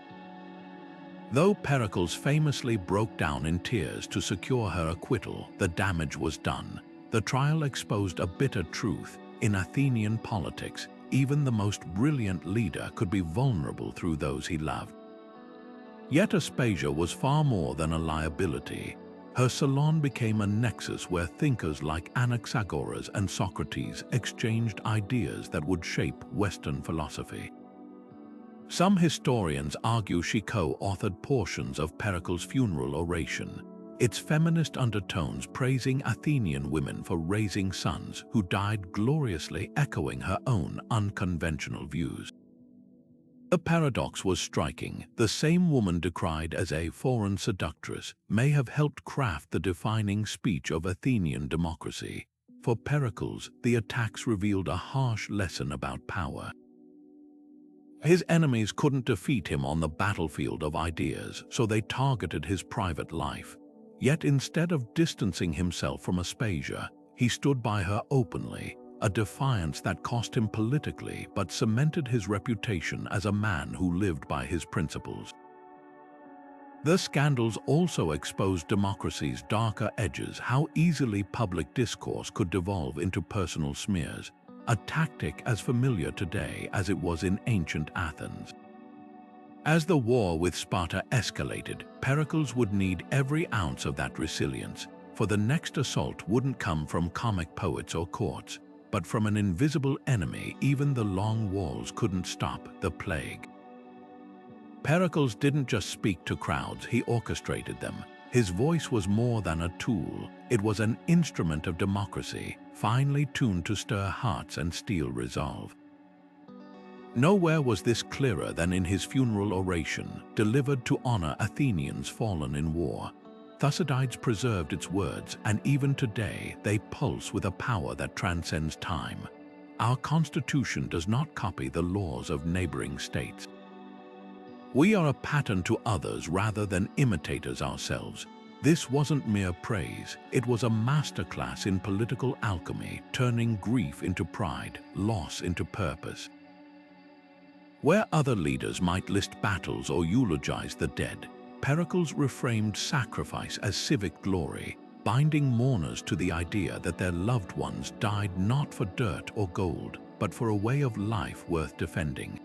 Though Pericles famously broke down in tears to secure her acquittal, the damage was done. The trial exposed a bitter truth. In Athenian politics, even the most brilliant leader could be vulnerable through those he loved. Yet Aspasia was far more than a liability. Her salon became a nexus where thinkers like Anaxagoras and Socrates exchanged ideas that would shape Western philosophy. Some historians argue she co-authored portions of Pericles' funeral oration, its feminist undertones praising Athenian women for raising sons who died gloriously, echoing her own unconventional views. The paradox was striking. The same woman decried as a foreign seductress may have helped craft the defining speech of Athenian democracy. For Pericles, the attacks revealed a harsh lesson about power. His enemies couldn't defeat him on the battlefield of ideas, so they targeted his private life. Yet instead of distancing himself from Aspasia, he stood by her openly, a defiance that cost him politically but cemented his reputation as a man who lived by his principles. The scandals also exposed democracy's darker edges, how easily public discourse could devolve into personal smears, a tactic as familiar today as it was in ancient Athens. As the war with Sparta escalated, Pericles would need every ounce of that resilience, for the next assault wouldn't come from comic poets or courts, but from an invisible enemy. Even the long walls couldn't stop the plague. Pericles didn't just speak to crowds, he orchestrated them. His voice was more than a tool. It was an instrument of democracy, finely tuned to stir hearts and steel resolve. Nowhere was this clearer than in his funeral oration, delivered to honor Athenians fallen in war. Thucydides preserved its words, and even today they pulse with a power that transcends time. Our constitution does not copy the laws of neighboring states. We are a pattern to others rather than imitators ourselves. This wasn't mere praise, it was a masterclass in political alchemy, turning grief into pride, loss into purpose. Where other leaders might list battles or eulogize the dead, Pericles reframed sacrifice as civic glory, binding mourners to the idea that their loved ones died not for dirt or gold, but for a way of life worth defending.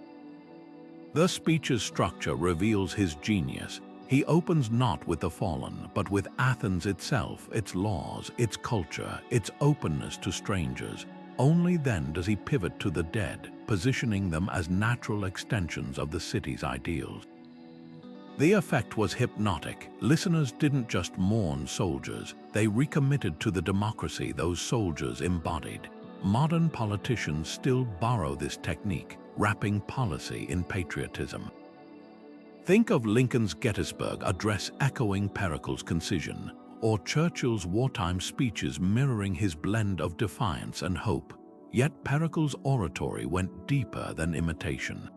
The speech's structure reveals his genius. He opens not with the fallen, but with Athens itself, its laws, its culture, its openness to strangers. Only then does he pivot to the dead, positioning them as natural extensions of the city's ideals. The effect was hypnotic. Listeners didn't just mourn soldiers, they recommitted to the democracy those soldiers embodied. Modern politicians still borrow this technique, wrapping policy in patriotism. Think of Lincoln's Gettysburg Address echoing Pericles' concision, or Churchill's wartime speeches mirroring his blend of defiance and hope. Yet Pericles' oratory went deeper than imitation.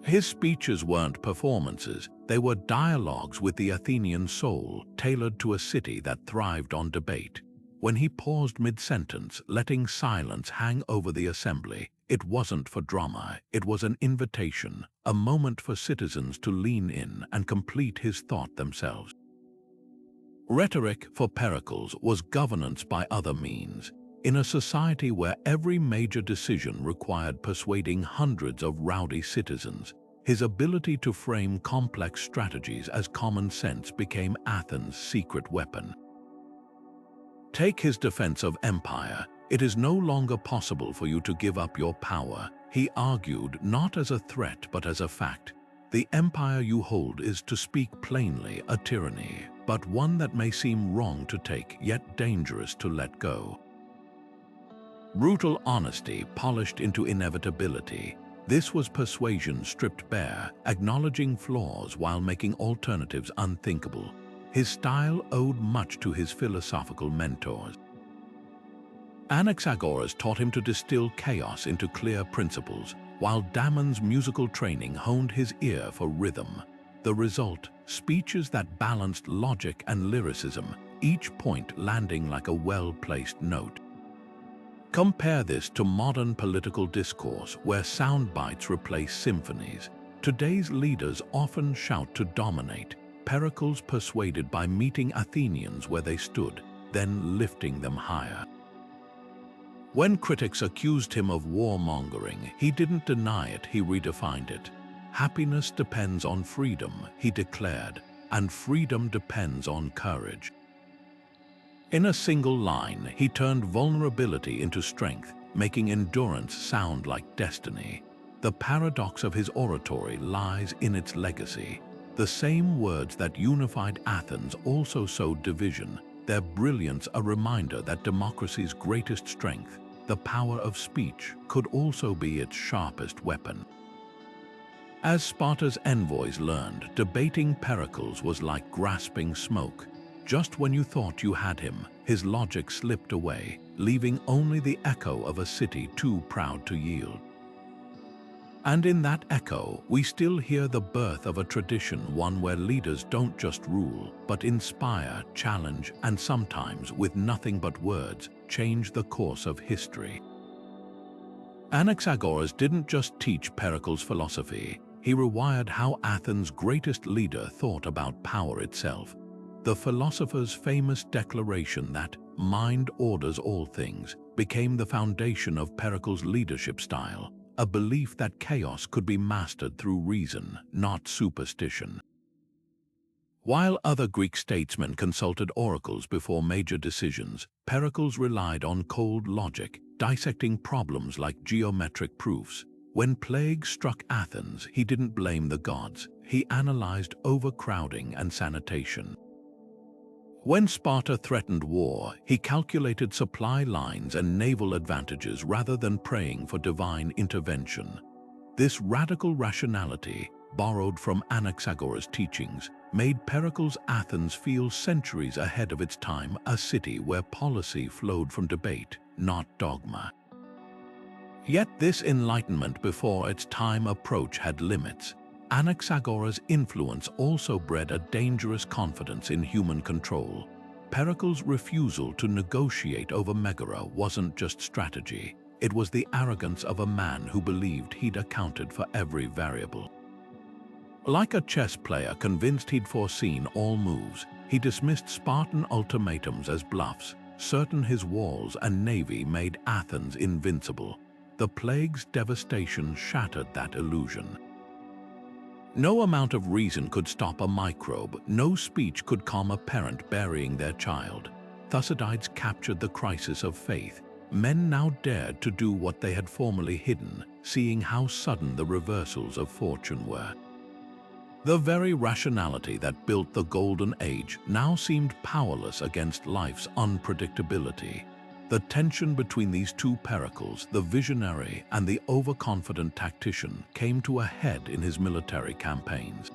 His speeches weren't performances, they were dialogues with the Athenian soul, tailored to a city that thrived on debate. When he paused mid-sentence, letting silence hang over the assembly, it wasn't for drama, it was an invitation, a moment for citizens to lean in and complete his thought themselves. Rhetoric for Pericles was governance by other means. In a society where every major decision required persuading hundreds of rowdy citizens, his ability to frame complex strategies as common sense became Athens' secret weapon. Take his defense of empire. It is no longer possible for you to give up your power, he argued, not as a threat but as a fact. The empire you hold is, to speak plainly, a tyranny, but one that may seem wrong to take, yet dangerous to let go. Brutal honesty polished into inevitability. This was persuasion stripped bare, acknowledging flaws while making alternatives unthinkable. His style owed much to his philosophical mentors. Anaxagoras taught him to distill chaos into clear principles, while Damon's musical training honed his ear for rhythm. The result, speeches that balanced logic and lyricism, each point landing like a well-placed note. Compare this to modern political discourse where sound bites replace symphonies. Today's leaders often shout to dominate. Pericles persuaded by meeting Athenians where they stood, then lifting them higher. When critics accused him of warmongering, he didn't deny it, he redefined it. Happiness depends on freedom, he declared, and freedom depends on courage. In a single line, he turned vulnerability into strength, making endurance sound like destiny. The paradox of his oratory lies in its legacy. The same words that unified Athens also sowed division, their brilliance a reminder that democracy's greatest strength, the power of speech, could also be its sharpest weapon. As Sparta's envoys learned, debating Pericles was like grasping smoke. Just when you thought you had him, his logic slipped away, leaving only the echo of a city too proud to yield. And in that echo, we still hear the birth of a tradition, one where leaders don't just rule, but inspire, challenge, and sometimes, with nothing but words, change the course of history. Anaxagoras didn't just teach Pericles' philosophy, he rewired how Athens' greatest leader thought about power itself. The philosopher's famous declaration that mind orders all things became the foundation of Pericles' leadership style, a belief that chaos could be mastered through reason, not superstition. While other Greek statesmen consulted oracles before major decisions, Pericles relied on cold logic, dissecting problems like geometric proofs. When plague struck Athens, he didn't blame the gods, he analyzed overcrowding and sanitation. When Sparta threatened war, he calculated supply lines and naval advantages rather than praying for divine intervention. This radical rationality, borrowed from Anaxagoras' teachings, made Pericles' Athens feel centuries ahead of its time, a city where policy flowed from debate, not dogma. Yet this enlightenment before its time approach had limits. Anaxagoras' influence also bred a dangerous confidence in human control. Pericles' refusal to negotiate over Megara wasn't just strategy, it was the arrogance of a man who believed he'd accounted for every variable. Like a chess player convinced he'd foreseen all moves, he dismissed Spartan ultimatums as bluffs, certain his walls and navy made Athens invincible. The plague's devastation shattered that illusion. No amount of reason could stop a microbe, no speech could calm a parent burying their child. Thucydides captured the crisis of faith. Men now dared to do what they had formerly hidden, seeing how sudden the reversals of fortune were. The very rationality that built the Golden Age now seemed powerless against life's unpredictability. The tension between these two Pericles, the visionary and the overconfident tactician, came to a head in his military campaigns.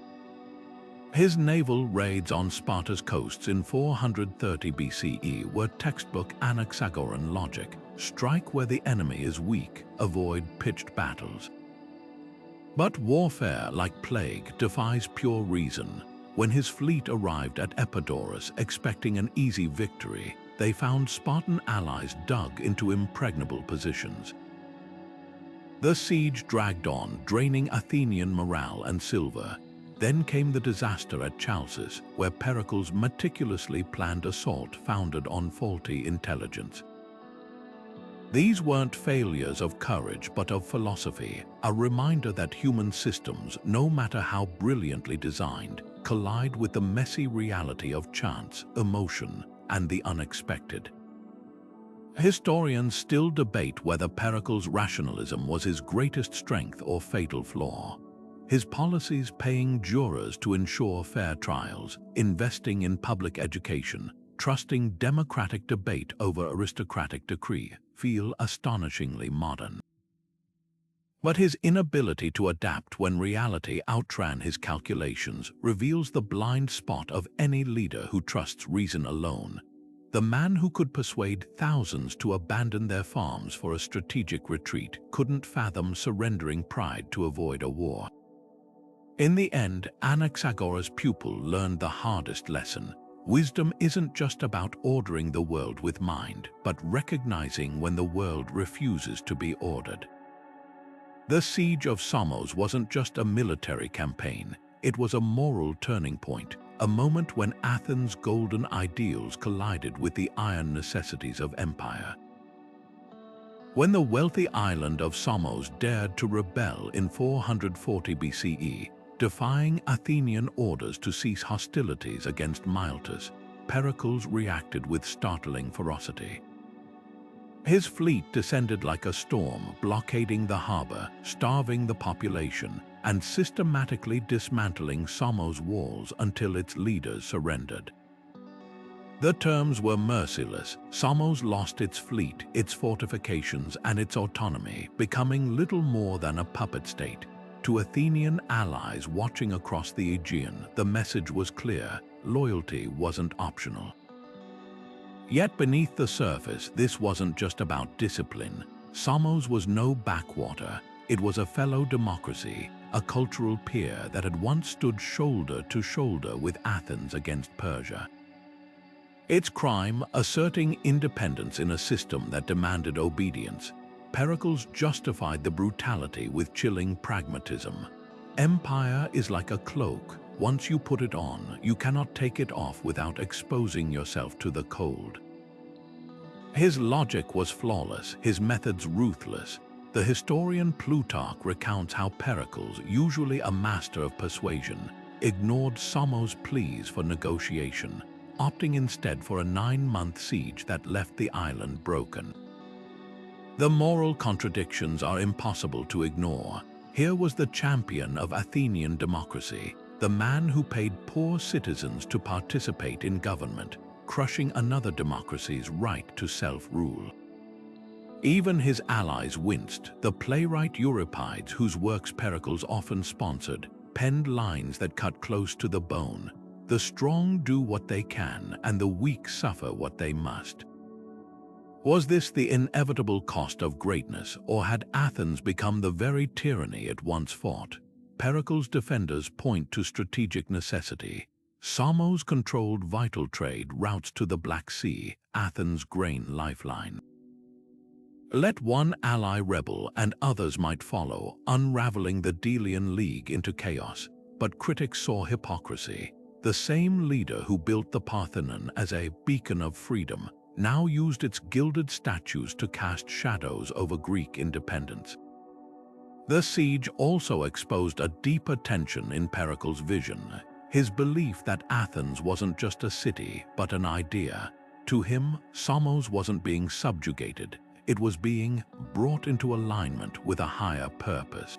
His naval raids on Sparta's coasts in 430 BCE were textbook Anaxagoran logic: strike where the enemy is weak, avoid pitched battles. But warfare, like plague, defies pure reason. When his fleet arrived at Epidaurus expecting an easy victory, they found Spartan allies dug into impregnable positions. The siege dragged on, draining Athenian morale and silver. Then came the disaster at Chalcis, where Pericles' meticulously planned assault founded on faulty intelligence. These weren't failures of courage but of philosophy, a reminder that human systems, no matter how brilliantly designed, collide with the messy reality of chance, emotion, and the unexpected. Historians still debate whether Pericles' rationalism was his greatest strength or fatal flaw. His policies paying jurors to ensure fair trials, investing in public education, trusting democratic debate over aristocratic decree, feel astonishingly modern. But his inability to adapt when reality outran his calculations reveals the blind spot of any leader who trusts reason alone. The man who could persuade thousands to abandon their farms for a strategic retreat couldn't fathom surrendering pride to avoid a war. In the end, Anaxagoras' pupil learned the hardest lesson. Wisdom isn't just about ordering the world with mind, but recognizing when the world refuses to be ordered. The siege of Somos wasn't just a military campaign, it was a moral turning point, a moment when Athens' golden ideals collided with the iron necessities of empire. When the wealthy island of Somos dared to rebel in 440 BCE, defying Athenian orders to cease hostilities against Miletus, Pericles reacted with startling ferocity. His fleet descended like a storm, blockading the harbor, starving the population, and systematically dismantling Somos' walls until its leaders surrendered. The terms were merciless. Somos lost its fleet, its fortifications, and its autonomy, becoming little more than a puppet state. To Athenian allies watching across the Aegean, the message was clear: loyalty wasn't optional. Yet beneath the surface, this wasn't just about discipline. Somos was no backwater. It was a fellow democracy, a cultural peer that had once stood shoulder to shoulder with Athens against Persia. Its crime, asserting independence in a system that demanded obedience. Pericles justified the brutality with chilling pragmatism. Empire is like a cloak. Once you put it on, you cannot take it off without exposing yourself to the cold. His logic was flawless, his methods ruthless. The historian Plutarch recounts how Pericles, usually a master of persuasion, ignored Somos' pleas for negotiation, opting instead for a 9-month siege that left the island broken. The moral contradictions are impossible to ignore. Here was the champion of Athenian democracy, the man who paid poor citizens to participate in government, crushing another democracy's right to self-rule. Even his allies winced. The playwright Euripides, whose works Pericles often sponsored, penned lines that cut close to the bone. The strong do what they can, and the weak suffer what they must. Was this the inevitable cost of greatness, or had Athens become the very tyranny it once fought? Pericles' defenders point to strategic necessity. Somos controlled vital trade routes to the Black Sea, Athens' grain lifeline. Let one ally rebel and others might follow, unraveling the Delian League into chaos. But critics saw hypocrisy. The same leader who built the Parthenon as a beacon of freedom now used its gilded statues to cast shadows over Greek independence. The siege also exposed a deeper tension in Pericles' vision, his belief that Athens wasn't just a city but an idea. To him, Somos wasn't being subjugated, it was being brought into alignment with a higher purpose.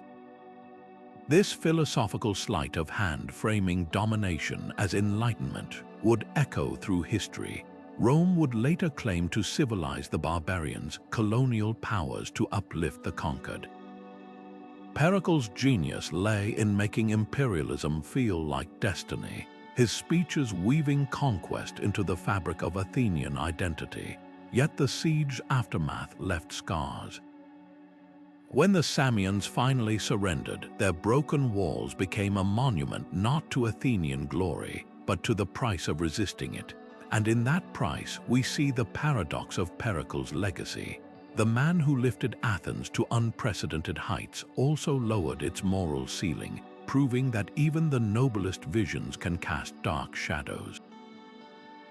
This philosophical sleight of hand framing domination as enlightenment would echo through history. Rome would later claim to civilize the barbarians, colonial powers to uplift the conquered. Pericles' genius lay in making imperialism feel like destiny, his speeches weaving conquest into the fabric of Athenian identity. Yet the siege's aftermath left scars. When the Samians finally surrendered, their broken walls became a monument not to Athenian glory, but to the price of resisting it. And in that price, we see the paradox of Pericles' legacy. The man who lifted Athens to unprecedented heights also lowered its moral ceiling, proving that even the noblest visions can cast dark shadows.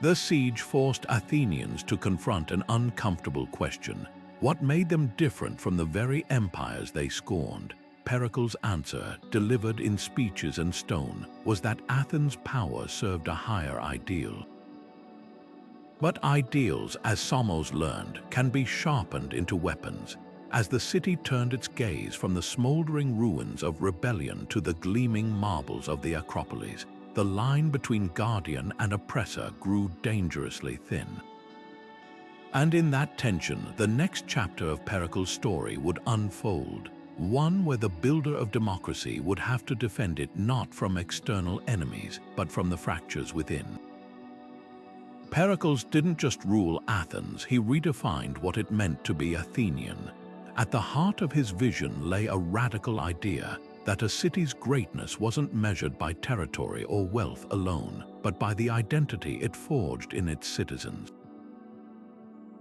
The siege forced Athenians to confront an uncomfortable question. What made them different from the very empires they scorned? Pericles' answer, delivered in speeches and stone, was that Athens' power served a higher ideal. But ideals, as Somos learned, can be sharpened into weapons. As the city turned its gaze from the smoldering ruins of rebellion to the gleaming marbles of the Acropolis, the line between guardian and oppressor grew dangerously thin. And in that tension, the next chapter of Pericles' story would unfold, one where the builder of democracy would have to defend it not from external enemies, but from the fractures within. Pericles didn't just rule Athens, he redefined what it meant to be Athenian. At the heart of his vision lay a radical idea that a city's greatness wasn't measured by territory or wealth alone, but by the identity it forged in its citizens.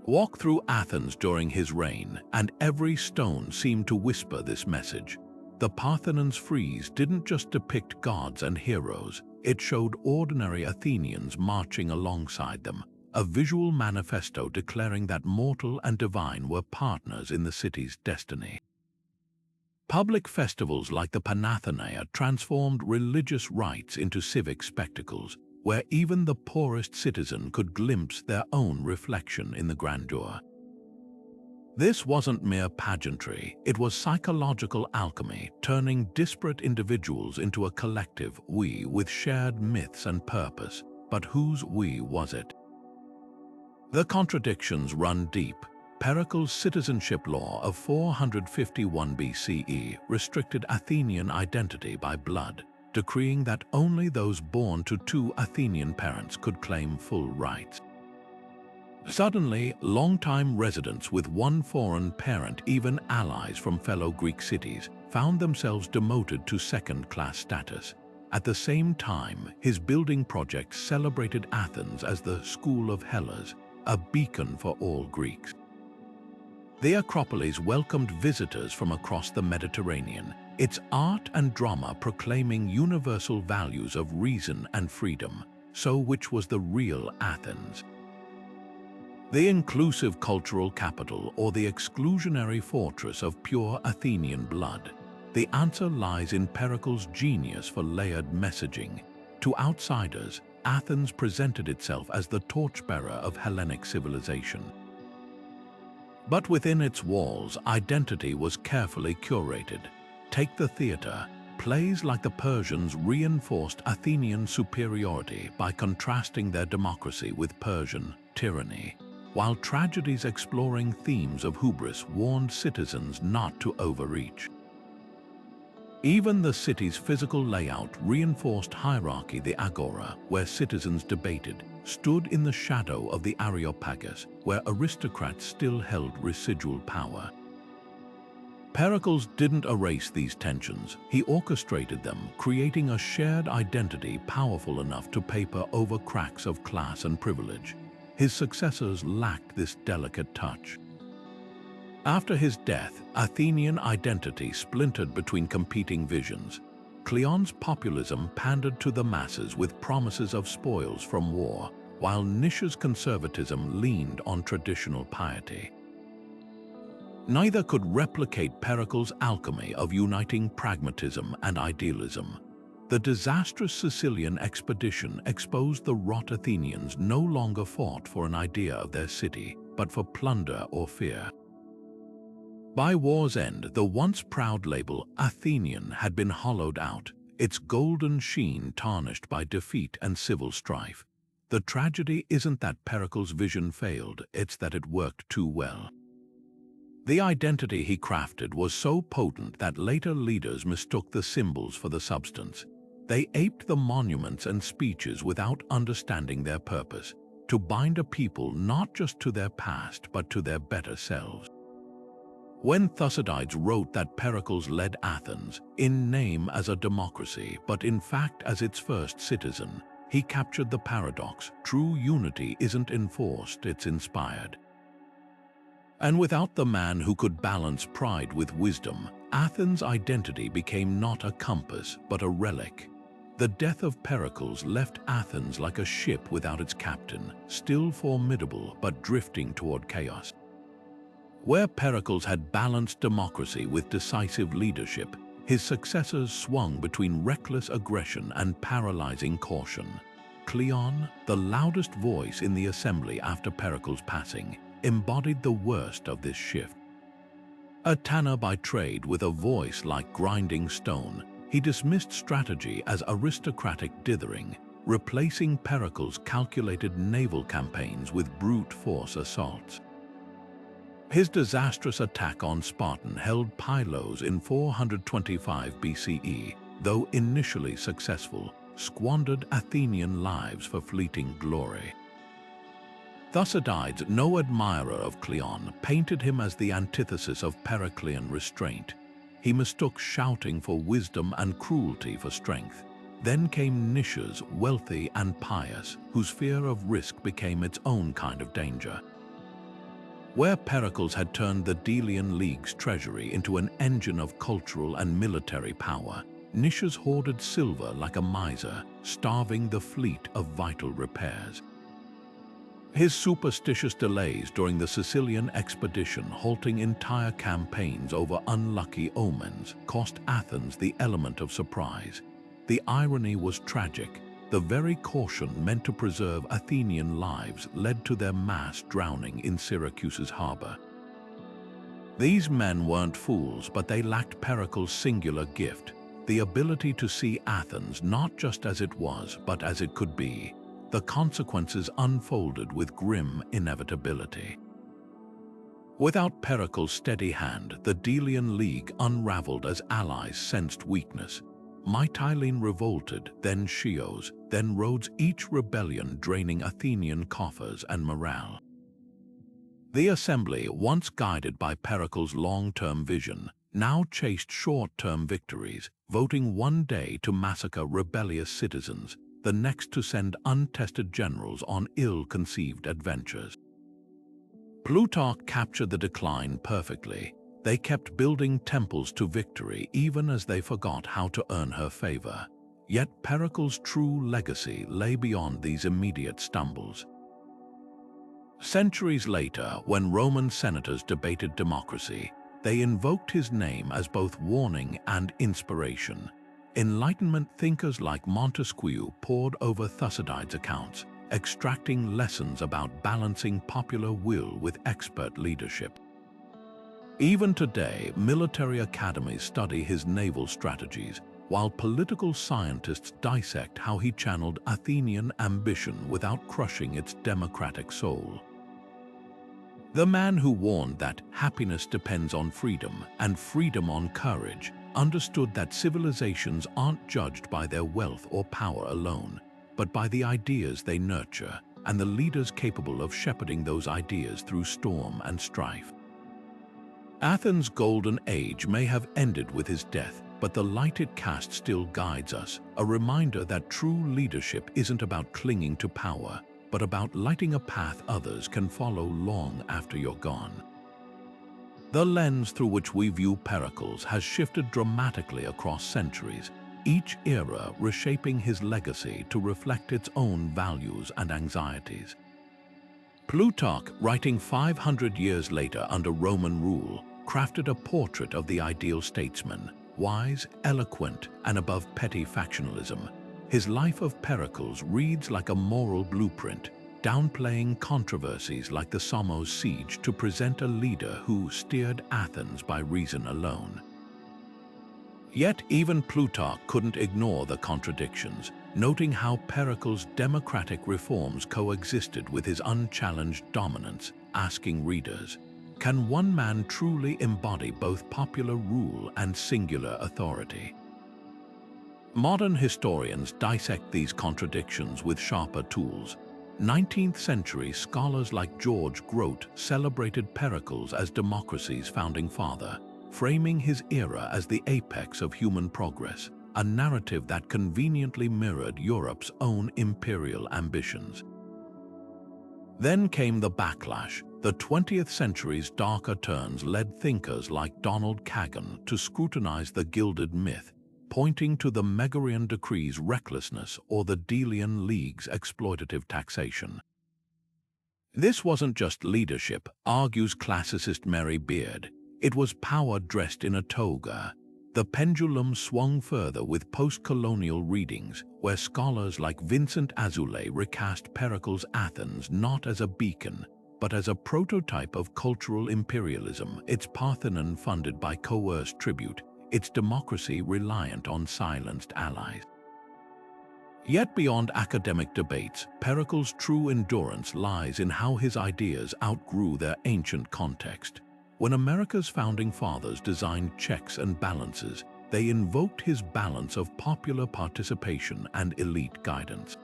Walk through Athens during his reign, and every stone seemed to whisper this message. The Parthenon's frieze didn't just depict gods and heroes, it showed ordinary Athenians marching alongside them, a visual manifesto declaring that mortal and divine were partners in the city's destiny. Public festivals like the Parthenon transformed religious rites into civic spectacles, where even the poorest citizen could glimpse their own reflection in the grandeur. This wasn't mere pageantry, it was psychological alchemy, turning disparate individuals into a collective we with shared myths and purpose. But whose we was it? The contradictions run deep. Pericles' citizenship law of 451 BCE restricted Athenian identity by blood, decreeing that only those born to two Athenian parents could claim full rights. Suddenly, longtime residents with one foreign parent, even allies from fellow Greek cities, found themselves demoted to second-class status. At the same time, his building project celebrated Athens as the School of Hellas, a beacon for all Greeks. The Acropolis welcomed visitors from across the Mediterranean, its art and drama proclaiming universal values of reason and freedom. So which was the real Athens? The inclusive cultural capital or the exclusionary fortress of pure Athenian blood? The answer lies in Pericles' genius for layered messaging. To outsiders, Athens presented itself as the torchbearer of Hellenic civilization. But within its walls, identity was carefully curated. Take the theater. Plays like the Persians reinforced Athenian superiority by contrasting their democracy with Persian tyranny, while tragedies exploring themes of hubris warned citizens not to overreach. Even the city's physical layout reinforced hierarchy. The agora, where citizens debated, stood in the shadow of the Areopagus, where aristocrats still held residual power. Pericles didn't erase these tensions, he orchestrated them, creating a shared identity powerful enough to paper over cracks of class and privilege. His successors lacked this delicate touch. After his death, Athenian identity splintered between competing visions. Cleon's populism pandered to the masses with promises of spoils from war, while Nicias' conservatism leaned on traditional piety. Neither could replicate Pericles' alchemy of uniting pragmatism and idealism. The disastrous Sicilian expedition exposed the wrought Athenians no longer fought for an idea of their city, but for plunder or fear. By war's end, the once proud label Athenian had been hollowed out, its golden sheen tarnished by defeat and civil strife. The tragedy isn't that Pericles' vision failed, it's that it worked too well. The identity he crafted was so potent that later leaders mistook the symbols for the substance. They aped the monuments and speeches without understanding their purpose, to bind a people not just to their past but to their better selves. When Thucydides wrote that Pericles led Athens, in name as a democracy but in fact as its first citizen, he captured the paradox: true unity isn't enforced, it's inspired. And without the man who could balance pride with wisdom, Athens' identity became not a compass, but a relic. The death of Pericles left Athens like a ship without its captain, still formidable but drifting toward chaos. Where Pericles had balanced democracy with decisive leadership, his successors swung between reckless aggression and paralyzing caution. Cleon, the loudest voice in the assembly after Pericles' passing, embodied the worst of this shift. A tanner by trade with a voice like grinding stone, he dismissed strategy as aristocratic dithering, replacing Pericles' calculated naval campaigns with brute force assaults. His disastrous attack on Spartan held Pylos in 425 BCE, though initially successful, squandered Athenian lives for fleeting glory. Thucydides, no admirer of Cleon, painted him as the antithesis of Periclean restraint. He mistook shouting for wisdom and cruelty for strength. Then came Nicias, wealthy and pious, whose fear of risk became its own kind of danger. Where Pericles had turned the Delian League's treasury into an engine of cultural and military power, Nicias hoarded silver like a miser, starving the fleet of vital repairs. His superstitious delays during the Sicilian expedition, halting entire campaigns over unlucky omens, cost Athens the element of surprise. The irony was tragic. The very caution meant to preserve Athenian lives led to their mass drowning in Syracuse's harbor. These men weren't fools, but they lacked Pericles' singular gift, the ability to see Athens not just as it was, but as it could be. The consequences unfolded with grim inevitability. Without Pericles' steady hand, the Delian League unraveled as allies sensed weakness. Mytilene revolted, then Chios, then Rhodes, each rebellion draining Athenian coffers and morale. The assembly, once guided by Pericles' long-term vision, now chased short-term victories, voting one day to massacre rebellious citizens, the next to send untested generals on ill-conceived adventures. Plutarch captured the decline perfectly. They kept building temples to victory even as they forgot how to earn her favor. Yet Pericles' true legacy lay beyond these immediate stumbles. Centuries later, when Roman senators debated democracy, they invoked his name as both warning and inspiration. Enlightenment thinkers like Montesquieu pored over Thucydides' accounts, extracting lessons about balancing popular will with expert leadership. Even today, military academies study his naval strategies, while political scientists dissect how he channeled Athenian ambition without crushing its democratic soul. The man who warned that happiness depends on freedom and freedom on courage understood that civilizations aren't judged by their wealth or power alone, but by the ideas they nurture and the leaders capable of shepherding those ideas through storm and strife. Athens' golden age may have ended with his death, but the light it cast still guides us, a reminder that true leadership isn't about clinging to power, but about lighting a path others can follow long after you're gone. The lens through which we view Pericles has shifted dramatically across centuries, each era reshaping his legacy to reflect its own values and anxieties. Plutarch, writing 500 years later under Roman rule, crafted a portrait of the ideal statesman, wise, eloquent, and above petty factionalism. His life of Pericles reads like a moral blueprint, downplaying controversies like the Somos siege to present a leader who steered Athens by reason alone. Yet even Plutarch couldn't ignore the contradictions, noting how Pericles' democratic reforms coexisted with his unchallenged dominance, asking readers, can one man truly embody both popular rule and singular authority? Modern historians dissect these contradictions with sharper tools. 19th-century scholars like George Grote celebrated Pericles as democracy's founding father, framing his era as the apex of human progress, a narrative that conveniently mirrored Europe's own imperial ambitions. Then came the backlash. The 20th century's darker turns led thinkers like Donald Kagan to scrutinize the gilded myth, pointing to the Megarian decree's recklessness or the Delian League's exploitative taxation. This wasn't just leadership, argues classicist Mary Beard. It was power dressed in a toga. The pendulum swung further with post-colonial readings, where scholars like Vincent Azoulay recast Pericles' Athens not as a beacon, but as a prototype of cultural imperialism, its Parthenon funded by coerced tribute, its democracy reliant on silenced allies. Yet beyond academic debates, Pericles' true endurance lies in how his ideas outgrew their ancient context. When America's founding fathers designed checks and balances, they invoked his balance of popular participation and elite guidance.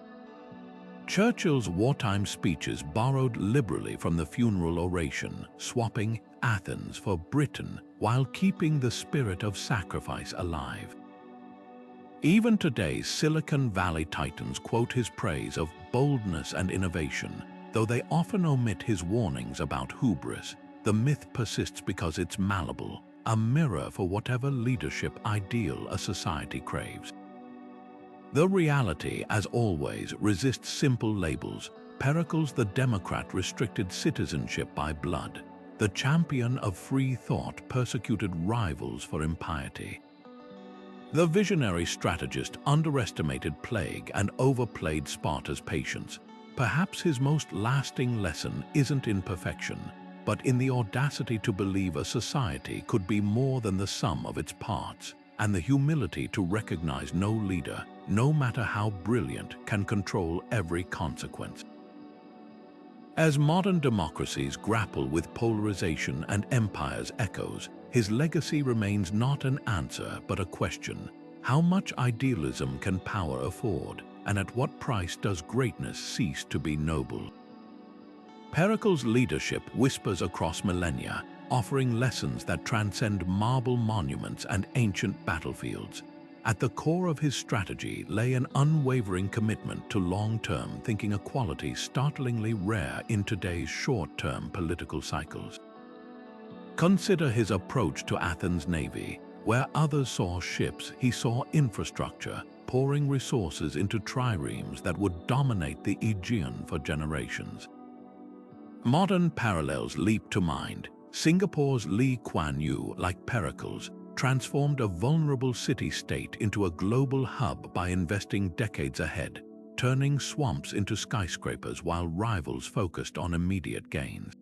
Churchill's wartime speeches borrowed liberally from the funeral oration, swapping Athens for Britain while keeping the spirit of sacrifice alive. Even today's Silicon Valley titans quote his praise of boldness and innovation, though they often omit his warnings about hubris. The myth persists because it's malleable, a mirror for whatever leadership ideal a society craves. The reality, as always, resists simple labels. Pericles the Democrat restricted citizenship by blood. The champion of free thought persecuted rivals for impiety. The visionary strategist underestimated plague and overplayed Sparta's patience. Perhaps his most lasting lesson isn't in perfection, but in the audacity to believe a society could be more than the sum of its parts, and the humility to recognize no leader, no matter how brilliant, can control every consequence. As modern democracies grapple with polarization and empire's echoes, his legacy remains not an answer but a question. How much idealism can power afford, and at what price does greatness cease to be noble? Pericles' leadership whispers across millennia, offering lessons that transcend marble monuments and ancient battlefields. At the core of his strategy lay an unwavering commitment to long-term thinking, a quality startlingly rare in today's short-term political cycles. Consider his approach to Athens' navy. Where others saw ships, he saw infrastructure, pouring resources into triremes that would dominate the Aegean for generations. Modern parallels leap to mind. Singapore's Lee Kuan Yew, like Pericles, transformed a vulnerable city-state into a global hub by investing decades ahead, turning swamps into skyscrapers while rivals focused on immediate gains.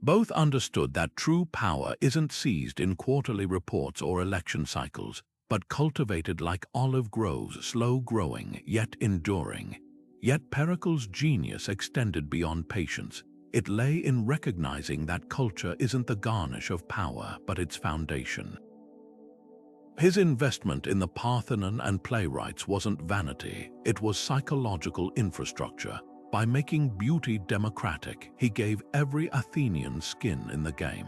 Both understood that true power isn't seized in quarterly reports or election cycles, but cultivated like olive groves, slow-growing yet enduring. Yet Pericles' genius extended beyond patience. It lay in recognizing that culture isn't the garnish of power, but its foundation. His investment in the Parthenon and playwrights wasn't vanity, it was psychological infrastructure. By making beauty democratic, he gave every Athenian skin in the game.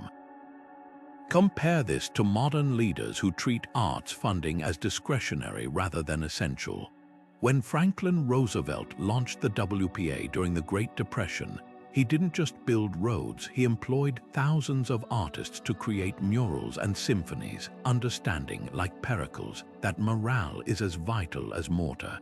Compare this to modern leaders who treat arts funding as discretionary rather than essential. When Franklin Roosevelt launched the WPA during the Great Depression, he didn't just build roads, he employed thousands of artists to create murals and symphonies, understanding, like Pericles, that morale is as vital as mortar.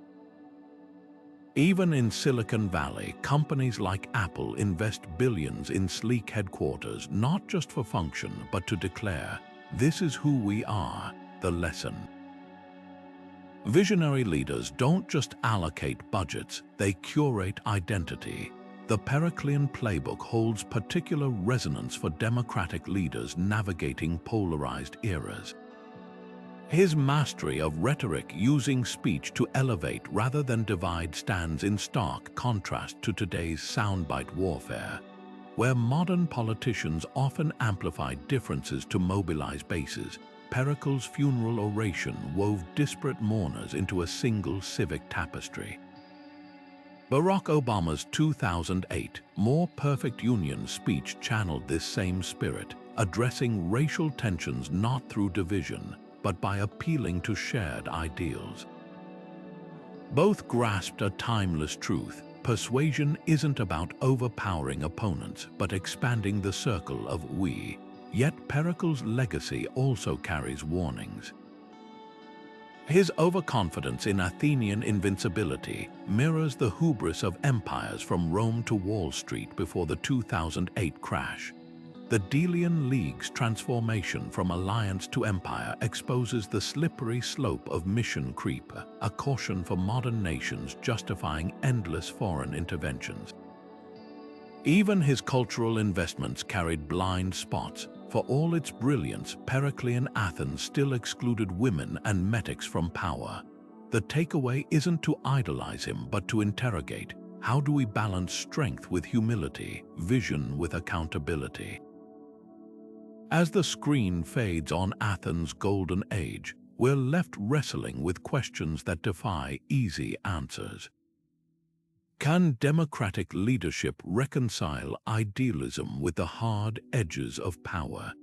Even in Silicon Valley, companies like Apple invest billions in sleek headquarters, not just for function, but to declare, "This is who we are," the lesson. Visionary leaders don't just allocate budgets, they curate identity. The Periclean playbook holds particular resonance for democratic leaders navigating polarized eras. His mastery of rhetoric, using speech to elevate rather than divide, stands in stark contrast to today's soundbite warfare, where modern politicians often amplify differences to mobilize bases. Pericles' funeral oration wove disparate mourners into a single civic tapestry. Barack Obama's 2008 More Perfect Union speech channeled this same spirit, addressing racial tensions not through division, but by appealing to shared ideals. Both grasped a timeless truth: persuasion isn't about overpowering opponents, but expanding the circle of we. Yet Pericles' legacy also carries warnings. His overconfidence in Athenian invincibility mirrors the hubris of empires from Rome to Wall Street before the 2008 crash. The Delian League's transformation from alliance to empire exposes the slippery slope of mission creep, a caution for modern nations justifying endless foreign interventions. Even his cultural investments carried blind spots. For all its brilliance, Periclean Athens still excluded women and metics from power. The takeaway isn't to idolize him, but to interrogate: how do we balance strength with humility, vision with accountability? As the screen fades on Athens' golden age, we're left wrestling with questions that defy easy answers. Can democratic leadership reconcile idealism with the hard edges of power?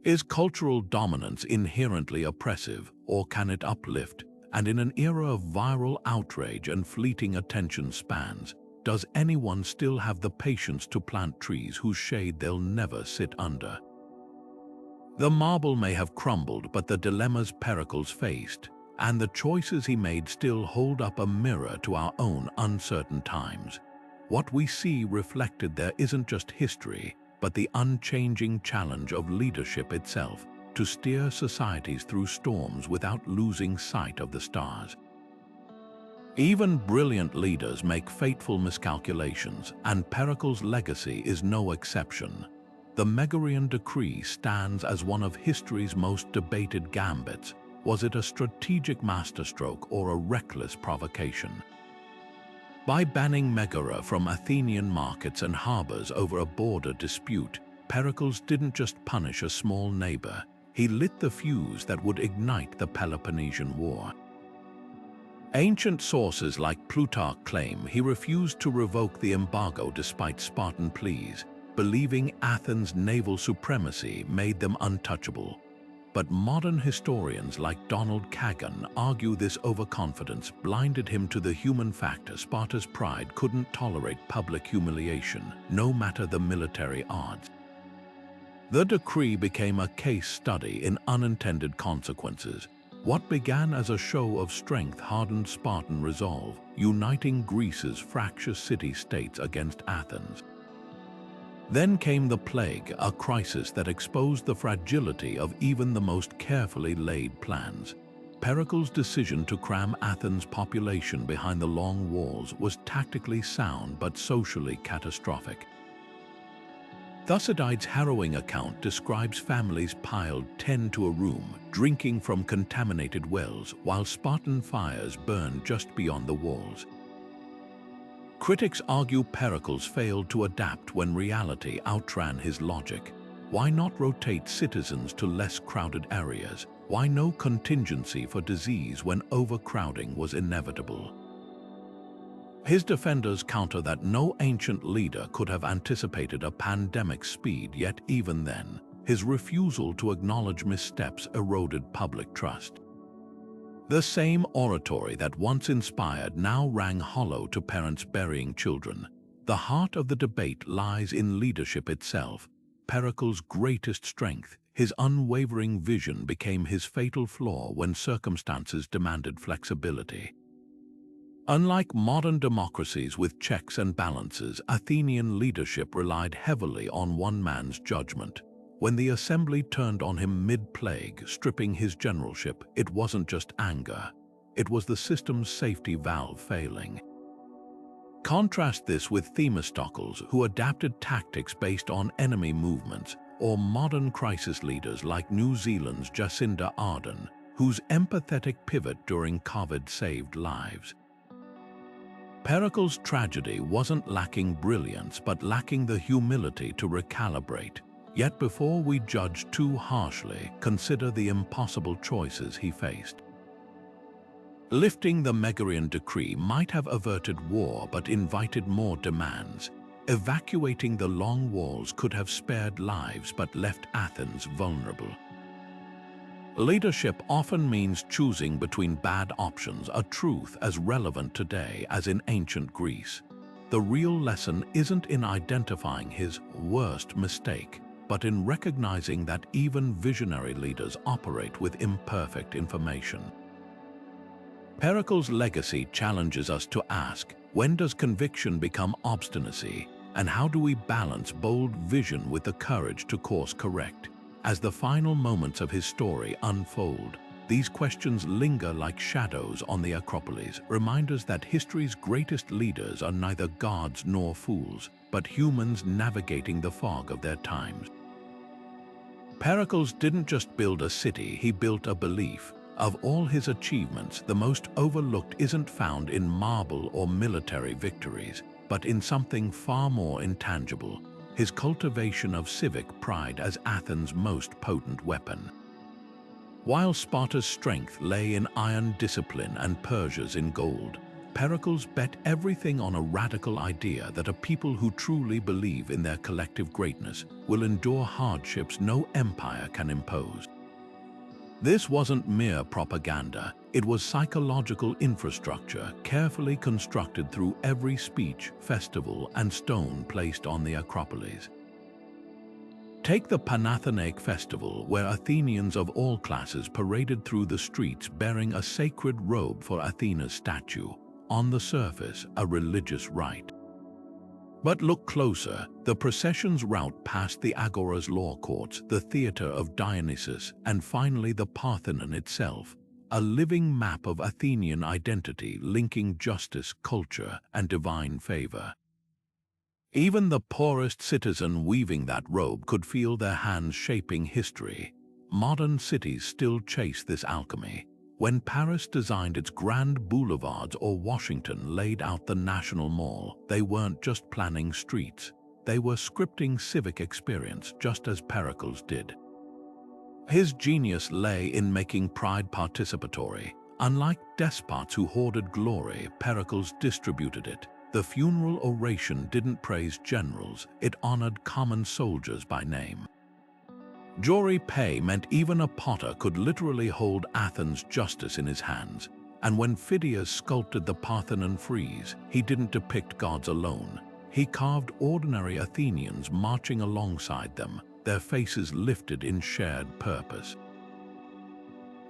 Is cultural dominance inherently oppressive, or can it uplift? And in an era of viral outrage and fleeting attention spans, does anyone still have the patience to plant trees whose shade they'll never sit under? The marble may have crumbled, but the dilemmas Pericles faced and the choices he made still hold up a mirror to our own uncertain times. What we see reflected there isn't just history, but the unchanging challenge of leadership itself, to steer societies through storms without losing sight of the stars. Even brilliant leaders make fateful miscalculations, and Pericles' legacy is no exception. The Megarian decree stands as one of history's most debated gambits. Was it a strategic masterstroke or a reckless provocation? By banning Megara from Athenian markets and harbors over a border dispute, Pericles didn't just punish a small neighbor, he lit the fuse that would ignite the Peloponnesian War. Ancient sources like Plutarch claim he refused to revoke the embargo despite Spartan pleas, believing Athens' naval supremacy made them untouchable. But modern historians like Donald Kagan argue this overconfidence blinded him to the human factor. Sparta's pride couldn't tolerate public humiliation, no matter the military odds. The decree became a case study in unintended consequences. What began as a show of strength hardened Spartan resolve, uniting Greece's fractious city-states against Athens. Then came the plague, a crisis that exposed the fragility of even the most carefully laid plans. Pericles' decision to cram Athens' population behind the long walls was tactically sound but socially catastrophic. Thucydides' harrowing account describes families piled 10 to a room, drinking from contaminated wells, while Spartan fires burned just beyond the walls. Critics argue Pericles failed to adapt when reality outran his logic. Why not rotate citizens to less crowded areas? Why no contingency for disease when overcrowding was inevitable? His defenders counter that no ancient leader could have anticipated a pandemic's speed, yet even then, his refusal to acknowledge missteps eroded public trust. The same oratory that once inspired now rang hollow to parents burying children. The heart of the debate lies in leadership itself. Pericles' greatest strength, his unwavering vision, became his fatal flaw when circumstances demanded flexibility. Unlike modern democracies with checks and balances, Athenian leadership relied heavily on one man's judgment. When the assembly turned on him mid-plague, stripping his generalship, it wasn't just anger. It was the system's safety valve failing. Contrast this with Themistocles, who adapted tactics based on enemy movements, or modern crisis leaders like New Zealand's Jacinda Ardern, whose empathetic pivot during COVID saved lives. Pericles' tragedy wasn't lacking brilliance, but lacking the humility to recalibrate. Yet before we judge too harshly, consider the impossible choices he faced. Lifting the Megarian decree might have averted war but invited more demands. Evacuating the long walls could have spared lives but left Athens vulnerable. Leadership often means choosing between bad options, a truth as relevant today as in ancient Greece. The real lesson isn't in identifying his worst mistake, but in recognizing that even visionary leaders operate with imperfect information. Pericles' legacy challenges us to ask, when does conviction become obstinacy, and how do we balance bold vision with the courage to course correct? As the final moments of his story unfold, these questions linger like shadows on the Acropolis, reminders that history's greatest leaders are neither gods nor fools, but humans navigating the fog of their times. Pericles didn't just build a city, he built a belief. Of all his achievements, the most overlooked isn't found in marble or military victories, but in something far more intangible: his cultivation of civic pride as Athens' most potent weapon. While Sparta's strength lay in iron discipline and Persia's in gold, Pericles bet everything on a radical idea that a people who truly believe in their collective greatness will endure hardships no empire can impose. This wasn't mere propaganda, it was psychological infrastructure carefully constructed through every speech, festival, and stone placed on the Acropolis. Take the Panathenaic festival, where Athenians of all classes paraded through the streets bearing a sacred robe for Athena's statue. On the surface, a religious rite. But look closer, the procession's route past the Agora's law courts, the theater of Dionysus, and finally the Parthenon itself, a living map of Athenian identity linking justice, culture, and divine favor. Even the poorest citizen weaving that robe could feel their hands shaping history. Modern cities still chase this alchemy. When Paris designed its grand boulevards or Washington laid out the National Mall, they weren't just planning streets. They were scripting civic experience, just as Pericles did. His genius lay in making pride participatory. Unlike despots who hoarded glory, Pericles distributed it. The funeral oration didn't praise generals, it honored common soldiers by name. Jori pay meant even a potter could literally hold Athens' justice in his hands, and when Phidias sculpted the Parthenon frieze, he didn't depict gods alone. He carved ordinary Athenians marching alongside them, their faces lifted in shared purpose.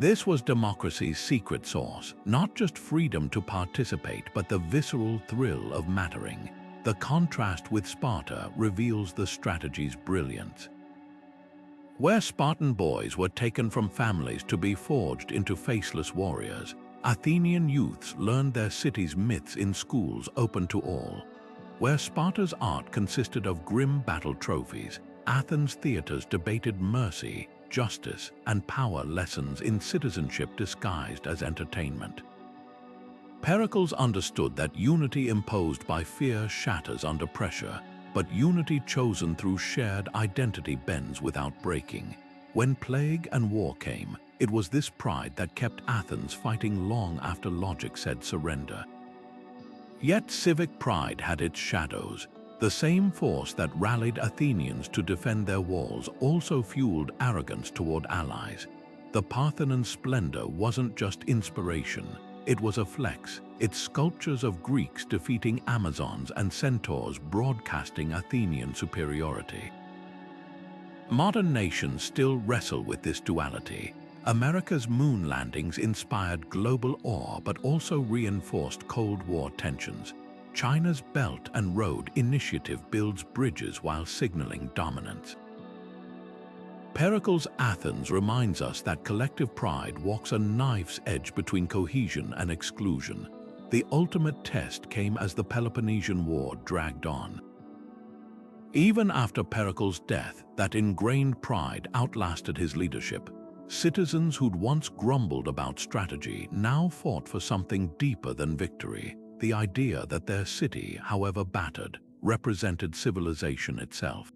This was democracy's secret sauce, not just freedom to participate, but the visceral thrill of mattering. The contrast with Sparta reveals the strategy's brilliance. Where Spartan boys were taken from families to be forged into faceless warriors, Athenian youths learned their city's myths in schools open to all. Where Sparta's art consisted of grim battle trophies, Athens' theaters debated mercy, justice, and power lessons in citizenship disguised as entertainment. Pericles understood that unity imposed by fear shatters under pressure. but unity chosen through shared identity bends without breaking. When plague and war came, it was this pride that kept Athens fighting long after logic said surrender. Yet civic pride had its shadows. The same force that rallied Athenians to defend their walls also fueled arrogance toward allies. The Parthenon splendor wasn't just inspiration, it was a flex, its sculptures of Greeks defeating Amazons and centaurs broadcasting Athenian superiority. Modern nations still wrestle with this duality. America's moon landings inspired global awe but also reinforced Cold War tensions. China's Belt and Road Initiative builds bridges while signaling dominance. Pericles Athens reminds us that collective pride walks a knife's edge between cohesion and exclusion. The ultimate test came as the Peloponnesian War dragged on. Even after Pericles' death, that ingrained pride outlasted his leadership. Citizens who'd once grumbled about strategy now fought for something deeper than victory, the idea that their city, however battered, represented civilization itself.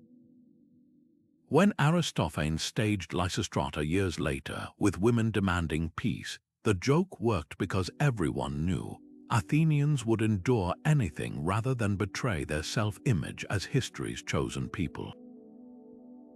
When Aristophanes staged Lysistrata years later, with women demanding peace, the joke worked because everyone knew Athenians would endure anything rather than betray their self-image as history's chosen people.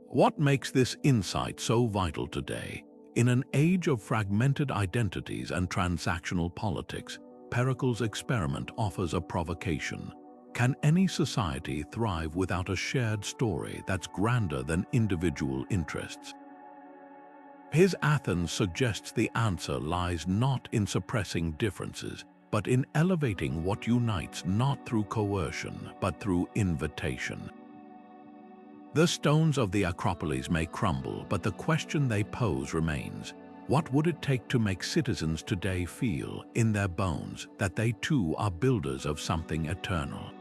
What makes this insight so vital today? In an age of fragmented identities and transactional politics, Pericles' experiment offers a provocation. Can any society thrive without a shared story that's grander than individual interests? His Athens suggests the answer lies not in suppressing differences, but in elevating what unites not through coercion, but through invitation. The stones of the Acropolis may crumble, but the question they pose remains. What would it take to make citizens today feel, in their bones, that they too are builders of something eternal?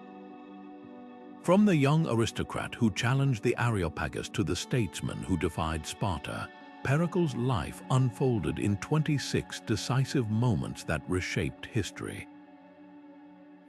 From the young aristocrat who challenged the Areopagus to the statesman who defied Sparta, Pericles' life unfolded in 26 decisive moments that reshaped history.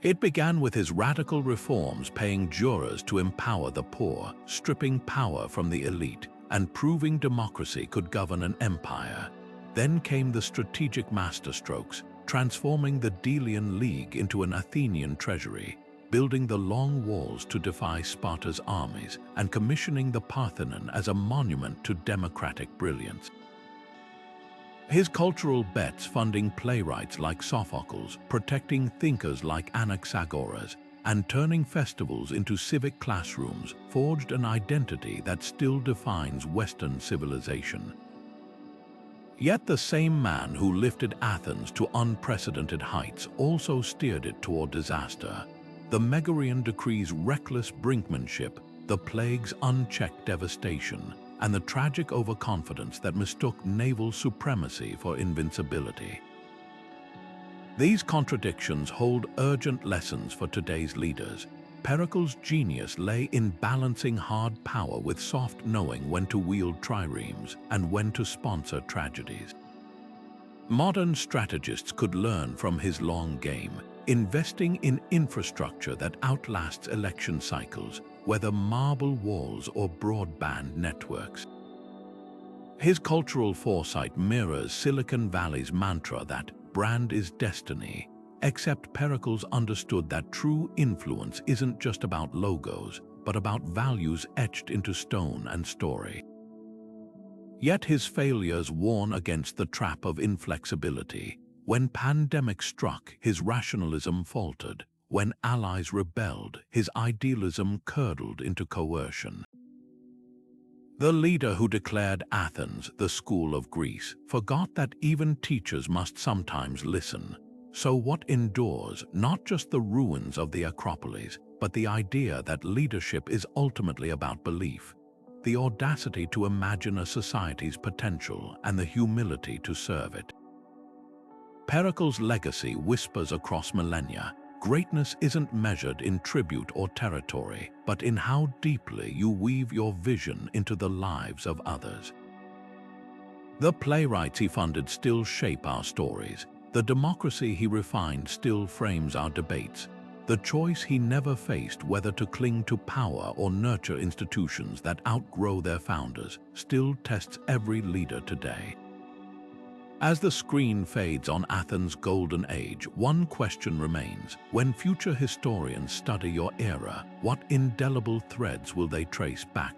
It began with his radical reforms paying jurors to empower the poor, stripping power from the elite, and proving democracy could govern an empire. Then came the strategic masterstrokes, transforming the Delian League into an Athenian treasury, building the long walls to defy Sparta's armies, and commissioning the Parthenon as a monument to democratic brilliance. His cultural bets funding playwrights like Sophocles, protecting thinkers like Anaxagoras, and turning festivals into civic classrooms forged an identity that still defines Western civilization. Yet the same man who lifted Athens to unprecedented heights also steered it toward disaster. The Megarian decree's reckless brinkmanship, the plague's unchecked devastation, and the tragic overconfidence that mistook naval supremacy for invincibility. These contradictions hold urgent lessons for today's leaders. Pericles' genius lay in balancing hard power with soft knowing when to wield triremes and when to sponsor tragedies. Modern strategists could learn from his long game, investing in infrastructure that outlasts election cycles, whether marble walls or broadband networks. His cultural foresight mirrors Silicon Valley's mantra that brand is destiny, except Pericles understood that true influence isn't just about logos, but about values etched into stone and story. Yet his failures warn against the trap of inflexibility. When pandemic struck, his rationalism faltered. When allies rebelled, his idealism curdled into coercion. The leader who declared Athens the school of Greece forgot that even teachers must sometimes listen. So what endures not just the ruins of the Acropolis, but the idea that leadership is ultimately about belief, the audacity to imagine a society's potential, and the humility to serve it. Pericles' legacy whispers across millennia. Greatness isn't measured in tribute or territory, but in how deeply you weave your vision into the lives of others. The playwrights he funded still shape our stories. The democracy he refined still frames our debates. The choice he never faced, whether to cling to power or nurture institutions that outgrow their founders, still tests every leader today. As the screen fades on Athens' golden age, one question remains. When future historians study your era, what indelible threads will they trace back